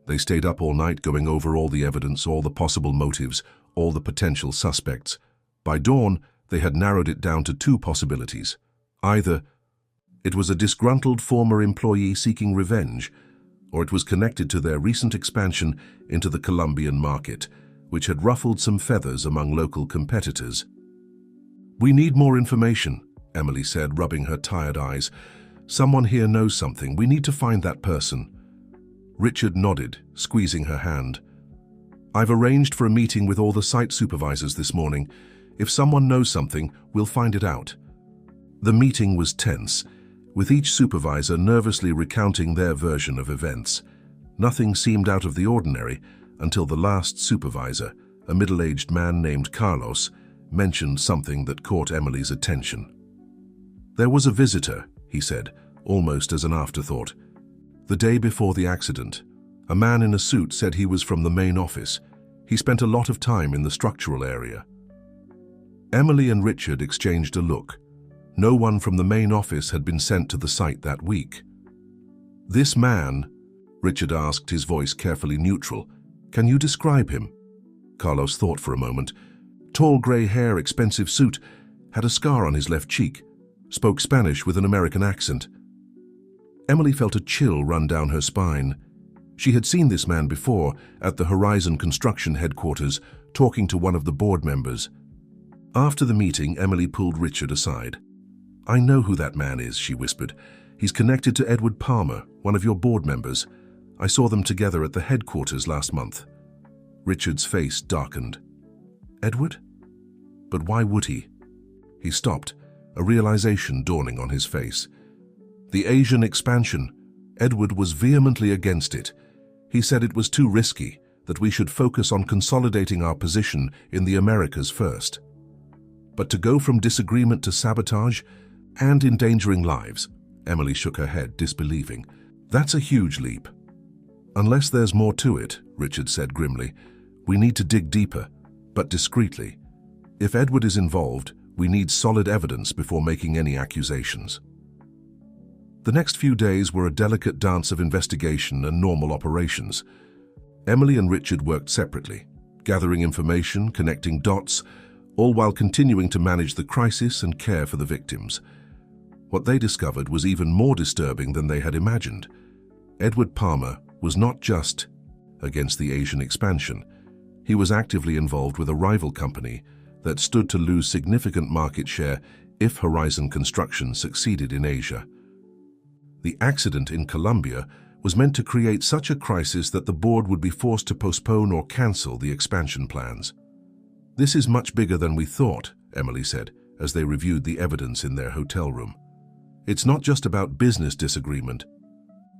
They stayed up all night going over all the evidence, all the possible motives, all the potential suspects. By dawn, they had narrowed it down to 2 possibilities. Either it was a disgruntled former employee seeking revenge, or it was connected to their recent expansion into the Colombian market, which had ruffled some feathers among local competitors. "We need more information," Emily said, rubbing her tired eyes. "Someone here knows something. We need to find that person." Richard nodded, squeezing her hand. "I've arranged for a meeting with all the site supervisors this morning. If someone knows something, we'll find it out." The meeting was tense, with each supervisor nervously recounting their version of events. Nothing seemed out of the ordinary until the last supervisor, a middle-aged man named Carlos, mentioned something that caught Emily's attention. "There was a visitor," he said, almost as an afterthought. "The day before the accident, a man in a suit said he was from the main office. He spent a lot of time in the structural area." Emily and Richard exchanged a look. No one from the main office had been sent to the site that week. "This man," Richard asked, his voice carefully neutral, "can you describe him?" Carlos thought for a moment. "Tall grey hair, expensive suit, had a scar on his left cheek, spoke Spanish with an American accent." Emily felt a chill run down her spine. She had seen this man before at the Horizon Construction headquarters, talking to one of the board members. After the meeting, Emily pulled Richard aside. "I know who that man is," she whispered. "He's connected to Edward Palmer, one of your board members. I saw them together at the headquarters last month." Richard's face darkened. "Edward? But why would he?" He stopped, a realization dawning on his face. The Asian expansion. Edward was vehemently against it. He said it was too risky, that we should focus on consolidating our position in the Americas first. But to go from disagreement to sabotage and endangering lives, Emily shook her head, disbelieving. That's a huge leap. Unless there's more to it, Richard said grimly. We need to dig deeper, but discreetly. If Edward is involved, we need solid evidence before making any accusations. The next few days were a delicate dance of investigation and normal operations. Emily and Richard worked separately, gathering information, connecting dots, all while continuing to manage the crisis and care for the victims. What they discovered was even more disturbing than they had imagined. Edward Palmer was not just against the Asian expansion. He was actively involved with a rival company that stood to lose significant market share if Horizon Construction succeeded in Asia. The accident in Colombia was meant to create such a crisis that the board would be forced to postpone or cancel the expansion plans. This is much bigger than we thought, Emily said, as they reviewed the evidence in their hotel room. It's not just about business disagreement.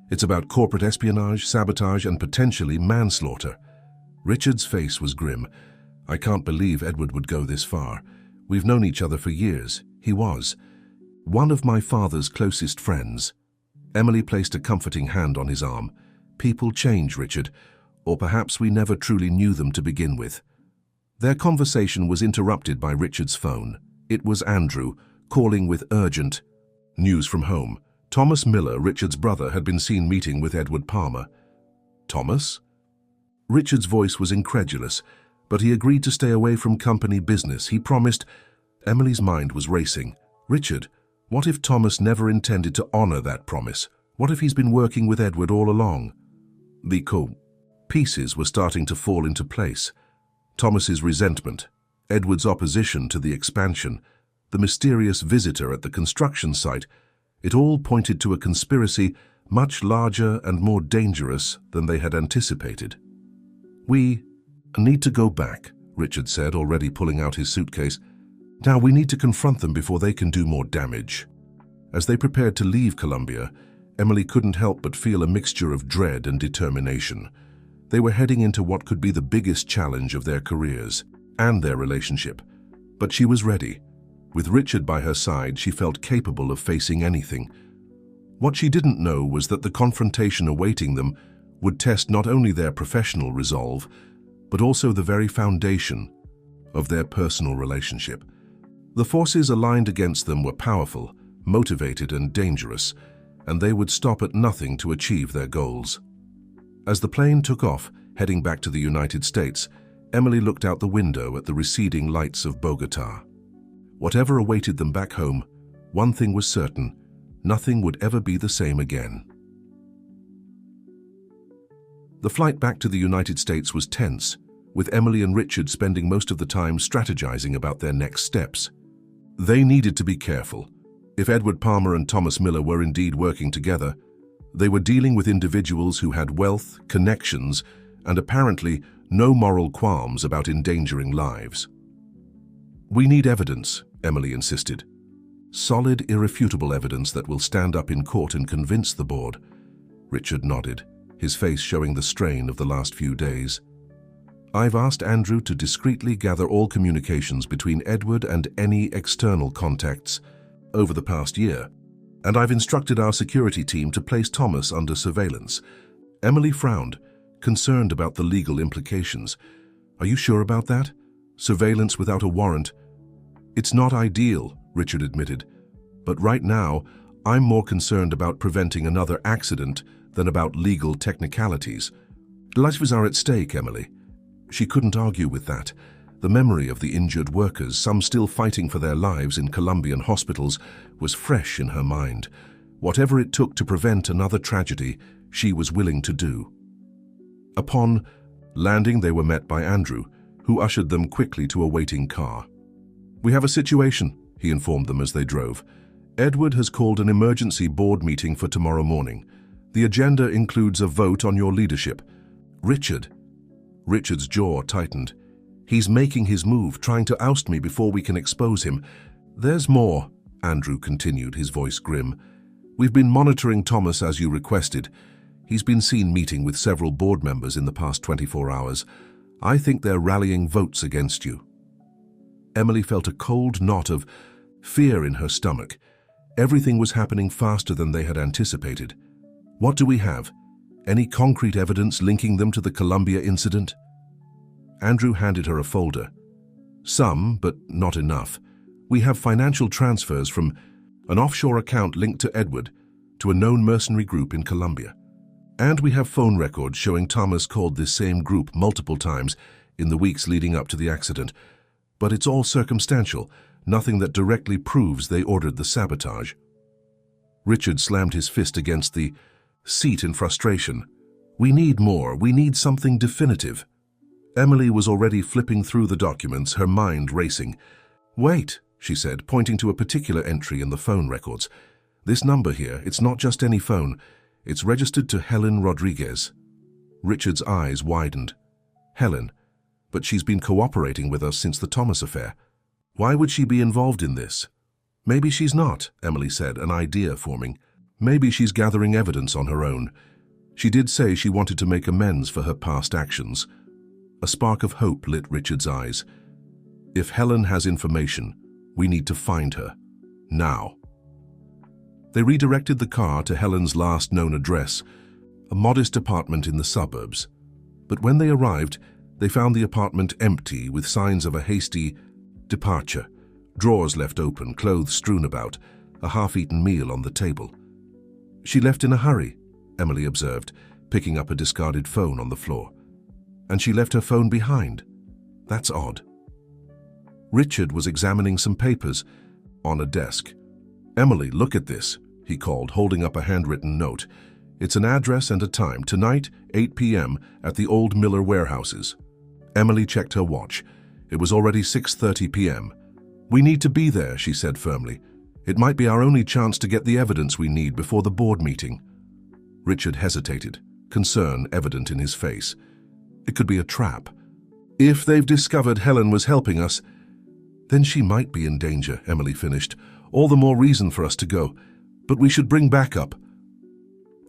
It's about corporate espionage, sabotage, and potentially manslaughter. Richard's face was grim. I can't believe Edward would go this far. We've known each other for years. He was one of my father's closest friends. Emily placed a comforting hand on his arm. People change, Richard, or perhaps we never truly knew them to begin with. Their conversation was interrupted by Richard's phone. It was Andrew, calling with urgent news from home. Thomas Miller, Richard's brother, had been seen meeting with Edward Palmer. Thomas? Richard's voice was incredulous, but he agreed to stay away from company business. He promised. Emily's mind was racing. Richard, what if Thomas never intended to honor that promise? What if he's been working with Edward all along? The pieces were starting to fall into place. Thomas's resentment, Edward's opposition to the expansion, the mysterious visitor at the construction site, it all pointed to a conspiracy much larger and more dangerous than they had anticipated. We need to go back, Richard said, already pulling out his suitcase. Now we need to confront them before they can do more damage. As they prepared to leave Colombia, Emily couldn't help but feel a mixture of dread and determination. They were heading into what could be the biggest challenge of their careers and their relationship. But she was ready. With Richard by her side, she felt capable of facing anything. What she didn't know was that the confrontation awaiting them would test not only their professional resolve, but also the very foundation of their personal relationship. The forces aligned against them were powerful, motivated, and dangerous, and they would stop at nothing to achieve their goals. As the plane took off, heading back to the United States, Emily looked out the window at the receding lights of Bogota. Whatever awaited them back home, one thing was certain: nothing would ever be the same again. The flight back to the United States was tense, with Emily and Richard spending most of the time strategizing about their next steps. They needed to be careful. If Edward Palmer and Thomas Miller were indeed working together, they were dealing with individuals who had wealth, connections, and apparently no moral qualms about endangering lives. We need evidence, Emily insisted. Solid, irrefutable evidence that will stand up in court and convince the board. Richard nodded, his face showing the strain of the last few days. I've asked Andrew to discreetly gather all communications between Edward and any external contacts over the past year, and I've instructed our security team to place Thomas under surveillance. Emily frowned, concerned about the legal implications. Are you sure about that? Surveillance without a warrant? It's not ideal, Richard admitted, but right now I'm more concerned about preventing another accident than about legal technicalities. Lives are at stake, Emily. She couldn't argue with that. The memory of the injured workers, some still fighting for their lives in Colombian hospitals, was fresh in her mind. Whatever it took to prevent another tragedy, she was willing to do. Upon landing, they were met by Andrew, who ushered them quickly to a waiting car. We have a situation, he informed them as they drove. Edward has called an emergency board meeting for tomorrow morning. The agenda includes a vote on your leadership. Richard's jaw tightened. He's making his move, trying to oust me before we can expose him. There's more, Andrew continued, his voice grim. "We've been monitoring Thomas as you requested. He's been seen meeting with several board members in the past 24 hours. I think they're rallying votes against you." Emily felt a cold knot of fear in her stomach. Everything was happening faster than they had anticipated. "What do we have? Any concrete evidence linking them to the Columbia incident?" Andrew handed her a folder. "Some, but not enough. We have financial transfers from an offshore account linked to Edward to a known mercenary group in Colombia. And we have phone records showing Thomas called this same group multiple times in the weeks leading up to the accident. But it's all circumstantial, nothing that directly proves they ordered the sabotage." Richard slammed his fist against the seat in frustration. "We need more. We need something definitive." Emily was already flipping through the documents, her mind racing. "Wait," she said, pointing to a particular entry in the phone records. "This number here, it's not just any phone. It's registered to Helen Rodriguez." Richard's eyes widened. "Helen? But she's been cooperating with us since the Thomas affair. Why would she be involved in this?" "Maybe she's not," Emily said, an idea forming. "Maybe she's gathering evidence on her own. She did say she wanted to make amends for her past actions." A spark of hope lit Richard's eyes. "If Helen has information, we need to find her. Now." They redirected the car to Helen's last known address, a modest apartment in the suburbs. But when they arrived, they found the apartment empty, with signs of a hasty departure. Drawers left open, clothes strewn about, a half-eaten meal on the table. "She left in a hurry," Emily observed, picking up a discarded phone on the floor. "And she left her phone behind. That's odd." Richard was examining some papers on a desk. "Emily, look at this," he called, holding up a handwritten note. "It's an address and a time, tonight, 8 p.m. at the old Miller warehouses." Emily checked her watch. It was already 6:30 p.m. "We need to be there," she said firmly. "It might be our only chance to get the evidence we need before the board meeting." Richard hesitated, concern evident in his face. It could be a trap. "If they've discovered Helen was helping us, then she might be in danger," Emily finished. "All the more reason for us to go. But we should bring backup."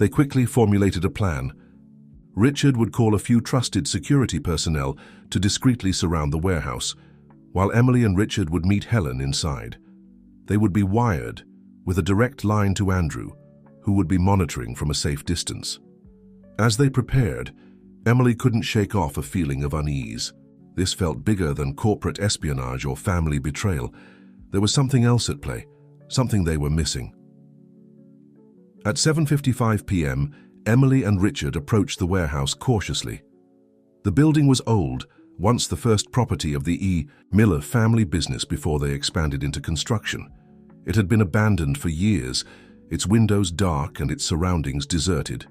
They quickly formulated a plan. Richard would call a few trusted security personnel to discreetly surround the warehouse, while Emily and Richard would meet Helen inside. They would be wired with a direct line to Andrew, who would be monitoring from a safe distance. As they prepared, Emily couldn't shake off a feeling of unease. This felt bigger than corporate espionage or family betrayal. There was something else at play, something they were missing. At 7:55 p.m., Emily and Richard approached the warehouse cautiously. The building was old, once the first property of the E. Miller family business before they expanded into construction. It had been abandoned for years, its windows dark and its surroundings deserted.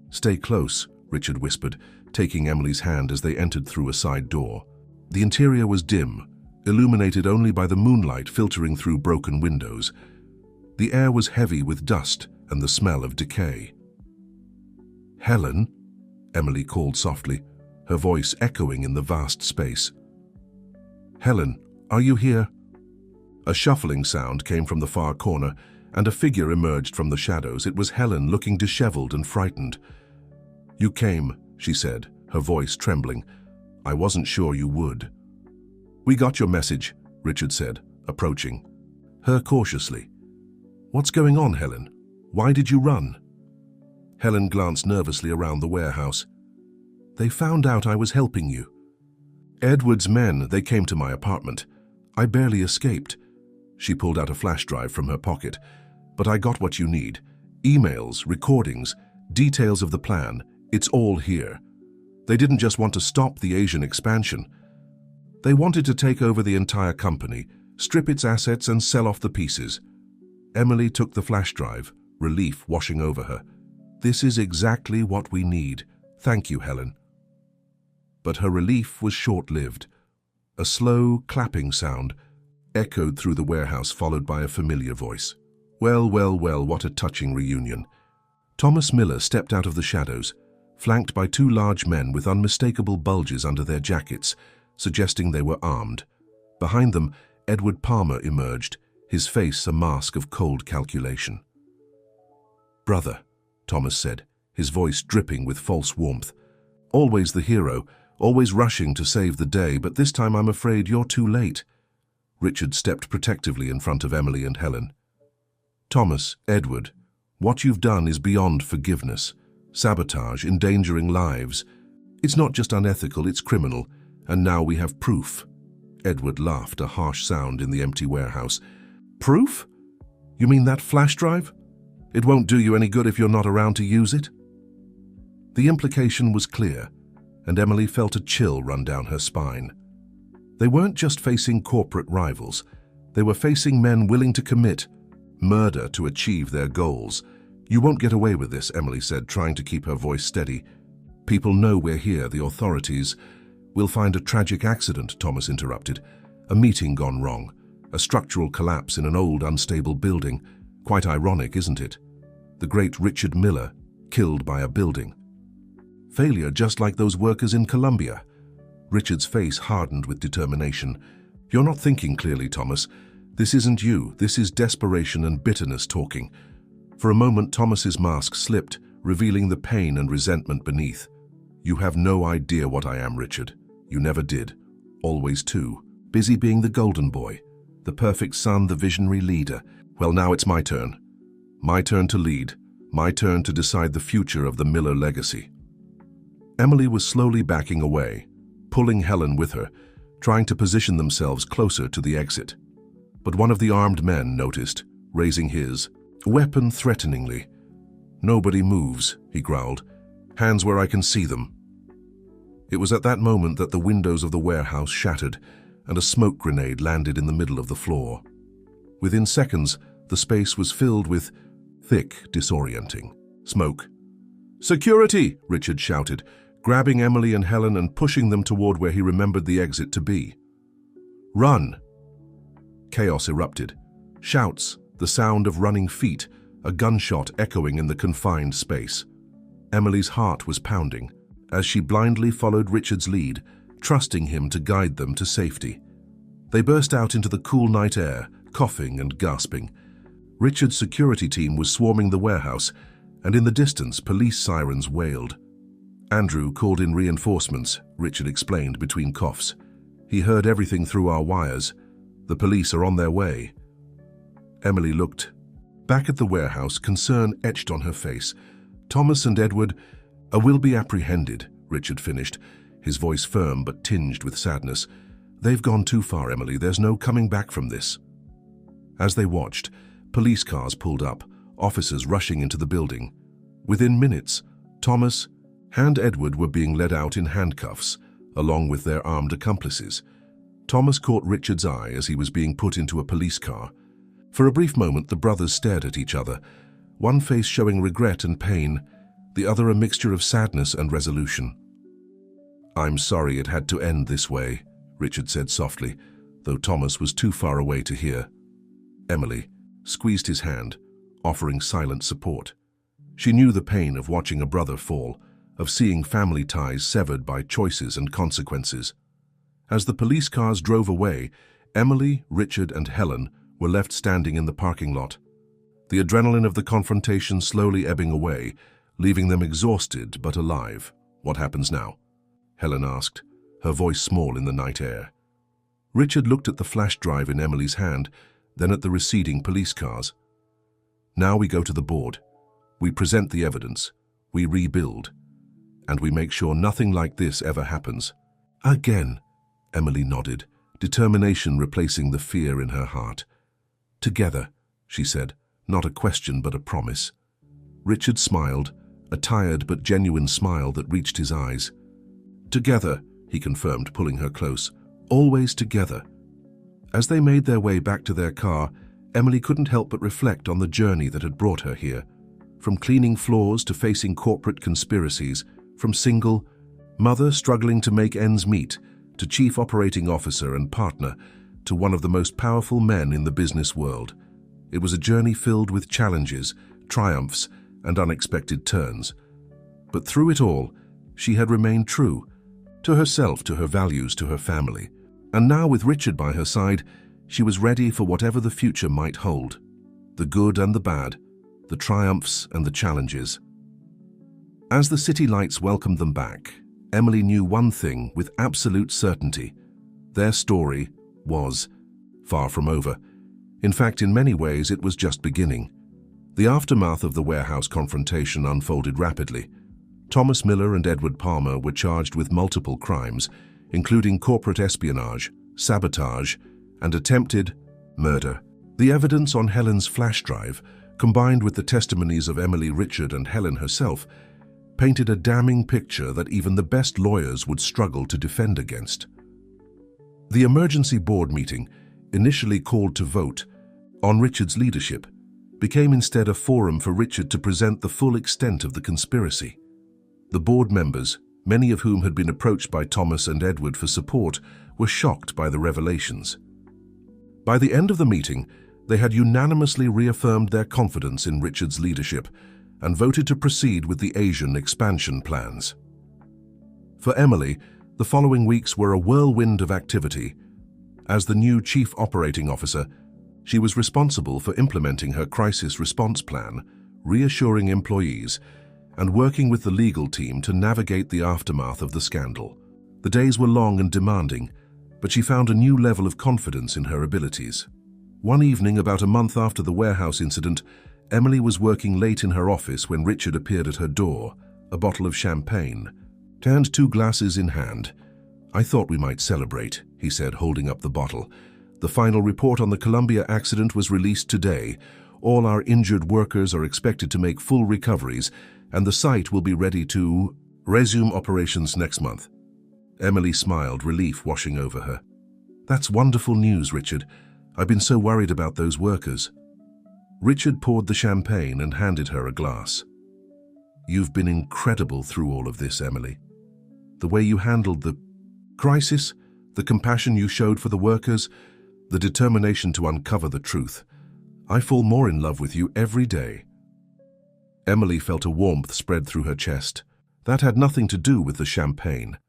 "Stay close," Richard whispered, taking Emily's hand as they entered through a side door. The interior was dim, illuminated only by the moonlight filtering through broken windows. The air was heavy with dust and the smell of decay. "Helen?" Emily called softly, her voice echoing in the vast space. "Helen, are you here?" A shuffling sound came from the far corner, and a figure emerged from the shadows. It was Helen, looking disheveled and frightened. "You came," she said, her voice trembling. "I wasn't sure you would." "We got your message," Richard said, approaching her cautiously. "What's going on, Helen? Why did you run?" Helen glanced nervously around the warehouse. "They found out I was helping you. Edward's men, they came to my apartment. I barely escaped." She pulled out a flash drive from her pocket. "But I got what you need. Emails, recordings, details of the plan. It's all here. They didn't just want to stop the Asian expansion. They wanted to take over the entire company, strip its assets and sell off the pieces." Emily took the flash drive, relief washing over her. "This is exactly what we need. Thank you, Helen." But her relief was short-lived. A slow, clapping sound echoed through the warehouse, followed by a familiar voice. "Well, well, well, what a touching reunion." Thomas Miller stepped out of the shadows, flanked by two large men with unmistakable bulges under their jackets, suggesting they were armed. Behind them, Edward Palmer emerged, his face a mask of cold calculation. "Brother," Thomas said, his voice dripping with false warmth. "Always the hero, always rushing to save the day, but this time I'm afraid you're too late." Richard stepped protectively in front of Emily and Helen. "Thomas, Edward, what you've done is beyond forgiveness. Sabotage, endangering lives. It's not just unethical, it's criminal, and now we have proof." Edward laughed, a harsh sound in the empty warehouse. "Proof? You mean that flash drive? It won't do you any good if you're not around to use it?" The implication was clear, and Emily felt a chill run down her spine. They weren't just facing corporate rivals. They were facing men willing to commit murder to achieve their goals. "You won't get away with this," Emily said, trying to keep her voice steady. "People know we're here, the authorities." "We'll find a tragic accident," Thomas interrupted. "A meeting gone wrong. A structural collapse in an old, unstable building. Quite ironic, isn't it? The great Richard Miller, killed by a building. Failure just like those workers in Colombia." Richard's face hardened with determination. "You're not thinking clearly, Thomas. This isn't you. This is desperation and bitterness talking." For a moment, Thomas's mask slipped, revealing the pain and resentment beneath. "You have no idea what I am, Richard. You never did. Always too. Busy being the golden boy, the perfect son, the visionary leader. Well, now it's my turn. My turn to lead. My turn to decide the future of the Miller legacy." Emily was slowly backing away, pulling Helen with her, trying to position themselves closer to the exit. But one of the armed men noticed, raising his weapon threateningly. "Nobody moves," he growled. "Hands where I can see them." It was at that moment that the windows of the warehouse shattered and a smoke grenade landed in the middle of the floor. Within seconds, the space was filled with thick, disorienting smoke. "Security!" Richard shouted, grabbing Emily and Helen and pushing them toward where he remembered the exit to be. "Run!" Chaos erupted. Shouts, the sound of running feet, a gunshot echoing in the confined space. Emily's heart was pounding as she blindly followed Richard's lead, trusting him to guide them to safety. They burst out into the cool night air, coughing and gasping. Richard's security team was swarming the warehouse, and in the distance, police sirens wailed. "Andrew called in reinforcements," Richard explained between coughs. "He heard everything through our wires. The police are on their way." Emily looked back at the warehouse, concern etched on her face. "Thomas and Edward will be apprehended," Richard finished, his voice firm but tinged with sadness. "They've gone too far, Emily. There's no coming back from this." As they watched, police cars pulled up, officers rushing into the building. Within minutes, Thomas and Edward were being led out in handcuffs, along with their armed accomplices. Thomas caught Richard's eye as he was being put into a police car. For a brief moment, the brothers stared at each other, one face showing regret and pain, the other a mixture of sadness and resolution. "I'm sorry it had to end this way," Richard said softly, though Thomas was too far away to hear. Emily squeezed his hand, offering silent support. She knew the pain of watching a brother fall, of seeing family ties severed by choices and consequences. As the police cars drove away, Emily, Richard, and Helen were left standing in the parking lot. The adrenaline of the confrontation slowly ebbing away, leaving them exhausted but alive. "What happens now?" Helen asked, her voice small in the night air. Richard looked at the flash drive in Emily's hand, then at the receding police cars. "Now we go to the board. We present the evidence. We rebuild. And we make sure nothing like this ever happens." "Again," Emily nodded, determination replacing the fear in her heart. "Together," she said, not a question but a promise. Richard smiled, a tired but genuine smile that reached his eyes. "Together," he confirmed, pulling her close. "Always together." As they made their way back to their car, Emily couldn't help but reflect on the journey that had brought her here. From cleaning floors to facing corporate conspiracies, from single mother struggling to make ends meet, to chief operating officer and partner, to one of the most powerful men in the business world. It was a journey filled with challenges, triumphs, and unexpected turns. But through it all, she had remained true to herself, to her values, to her family. And now, with Richard by her side, She was ready for whatever the future might hold, the good and the bad, the triumphs and the challenges. As the city lights welcomed them back, Emily knew one thing with absolute certainty. Their story was far from over. In fact, in many ways, it was just beginning. The aftermath of the warehouse confrontation unfolded rapidly. Thomas Miller and Edward Palmer were charged with multiple crimes, including corporate espionage, sabotage, and attempted murder. The evidence on Helen's flash drive, combined with the testimonies of Emily, Richard, and Helen herself, painted a damning picture that even the best lawyers would struggle to defend against. The emergency board meeting, initially called to vote on Richard's leadership, became instead a forum for Richard to present the full extent of the conspiracy. The board members, many of whom had been approached by Thomas and Edward for support, were shocked by the revelations. By the end of the meeting, they had unanimously reaffirmed their confidence in Richard's leadership and voted to proceed with the Asian expansion plans. For Emily, the following weeks were a whirlwind of activity. As the new chief operating officer, she was responsible for implementing her crisis response plan, reassuring employees, and working with the legal team to navigate the aftermath of the scandal. The days were long and demanding, but she found a new level of confidence in her abilities. One evening, about a month after the warehouse incident, Emily was working late in her office when Richard appeared at her door, a bottle of champagne. Turned 2 glasses in hand. "I thought we might celebrate," he said, holding up the bottle. "The final report on the Columbia accident was released today. All our injured workers are expected to make full recoveries, and the site will be ready to resume operations next month." Emily smiled, relief washing over her. "That's wonderful news, Richard. I've been so worried about those workers." Richard poured the champagne and handed her a glass. "You've been incredible through all of this, Emily. The way you handled the crisis, the compassion you showed for the workers, the determination to uncover the truth. I fall more in love with you every day." Emily felt a warmth spread through her chest. "That had nothing to do with the champagne.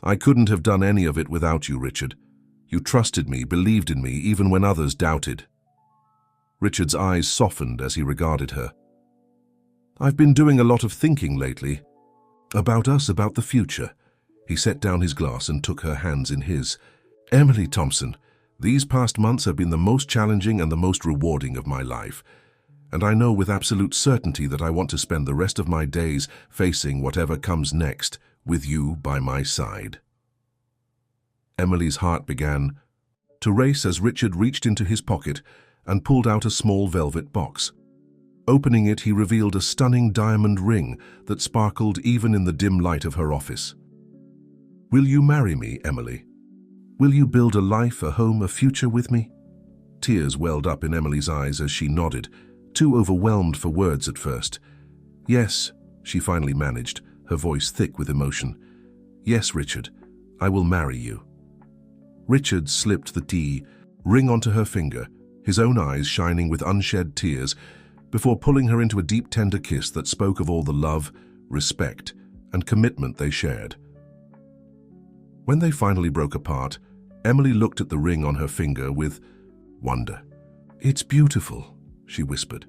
I couldn't have done any of it without you, Richard. You trusted me, believed in me, even when others doubted." Richard's eyes softened as he regarded her. "I've been doing a lot of thinking lately. About us, about the future." He set down his glass and took her hands in his. "Emily Thompson, these past months have been the most challenging and the most rewarding of my life. And I know with absolute certainty that I want to spend the rest of my days facing whatever comes next with you by my side." Emily's heart began to race as Richard reached into his pocket and pulled out a small velvet box. Opening it, he revealed a stunning diamond ring that sparkled even in the dim light of her office. "Will you marry me, Emily? Will you build a life, a home, a future with me?" Tears welled up in Emily's eyes as she nodded, too overwhelmed for words at first. "Yes," she finally managed, her voice thick with emotion. "Yes, Richard, I will marry you." Richard slipped the ring onto her finger, his own eyes shining with unshed tears, before pulling her into a deep, tender kiss that spoke of all the love, respect, and commitment they shared. When they finally broke apart, Emily looked at the ring on her finger with wonder. "It's beautiful," she whispered.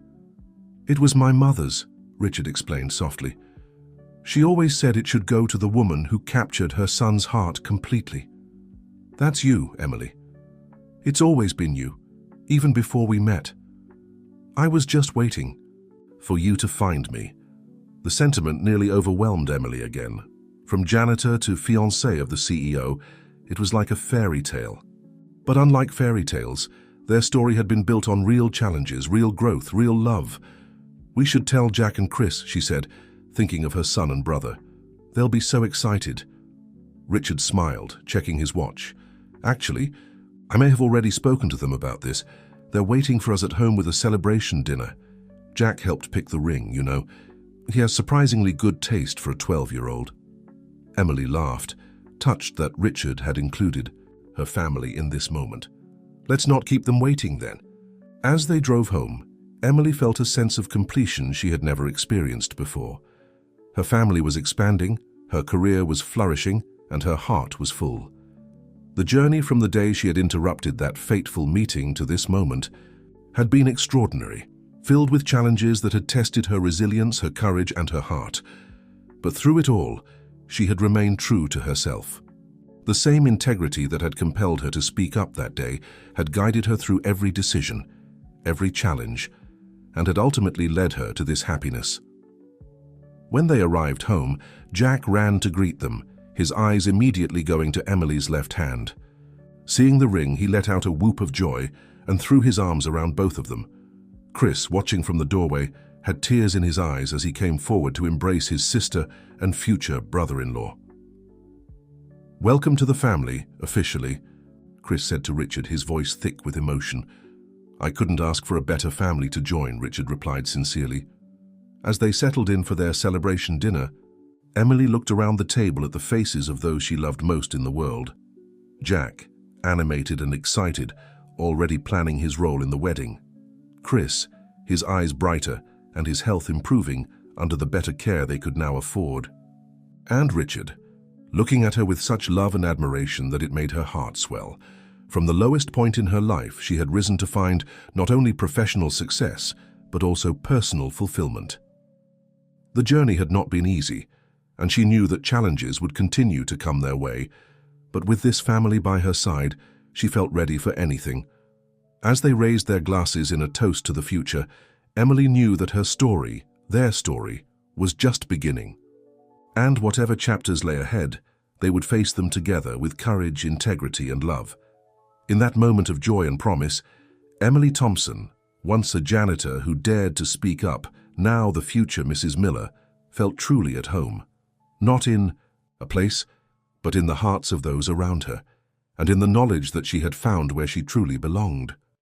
"It was my mother's," Richard explained softly. "She always said it should go to the woman who captured her son's heart completely. That's you, Emily. It's always been you, even before we met. I was just waiting for you to find me." The sentiment nearly overwhelmed Emily again. From janitor to fiancé of the CEO, it was like a fairy tale. But unlike fairy tales, their story had been built on real challenges, real growth, real love. "We should tell Jack and Chris," she said, thinking of her son and brother. "They'll be so excited." Richard smiled, checking his watch. "Actually, I may have already spoken to them about this. They're waiting for us at home with a celebration dinner. Jack helped pick the ring, you know. He has surprisingly good taste for a 12-year-old. Emily laughed, touched that Richard had included her family in this moment. "Let's not keep them waiting then." As they drove home, Emily felt a sense of completion she had never experienced before. Her family was expanding, her career was flourishing, and her heart was full. The journey from the day she had interrupted that fateful meeting to this moment had been extraordinary, filled with challenges that had tested her resilience, her courage, and her heart. But through it all, she had remained true to herself. The same integrity that had compelled her to speak up that day had guided her through every decision, every challenge, and had ultimately led her to this happiness. When they arrived home, Jack ran to greet them, his eyes immediately going to Emily's left hand. Seeing the ring, he let out a whoop of joy and threw his arms around both of them. Chris, watching from the doorway, had tears in his eyes as he came forward to embrace his sister and future brother-in-law. "Welcome to the family, officially," Chris said to Richard, his voice thick with emotion. "I couldn't ask for a better family to join," Richard replied sincerely. As they settled in for their celebration dinner, Emily looked around the table at the faces of those she loved most in the world. Jack, animated and excited, already planning his role in the wedding. Chris, his eyes brighter and his health improving under the better care they could now afford. And Richard, looking at her with such love and admiration that it made her heart swell. From the lowest point in her life, she had risen to find not only professional success, but also personal fulfillment. The journey had not been easy, and she knew that challenges would continue to come their way, but with this family by her side, she felt ready for anything. As they raised their glasses in a toast to the future, Emily knew that her story, their story, was just beginning. And whatever chapters lay ahead, they would face them together with courage, integrity, and love. In that moment of joy and promise, Emily Thompson, once a janitor who dared to speak up, now the future Mrs. Miller, felt truly at home. Not in a place, but in the hearts of those around her, and in the knowledge that she had found where she truly belonged.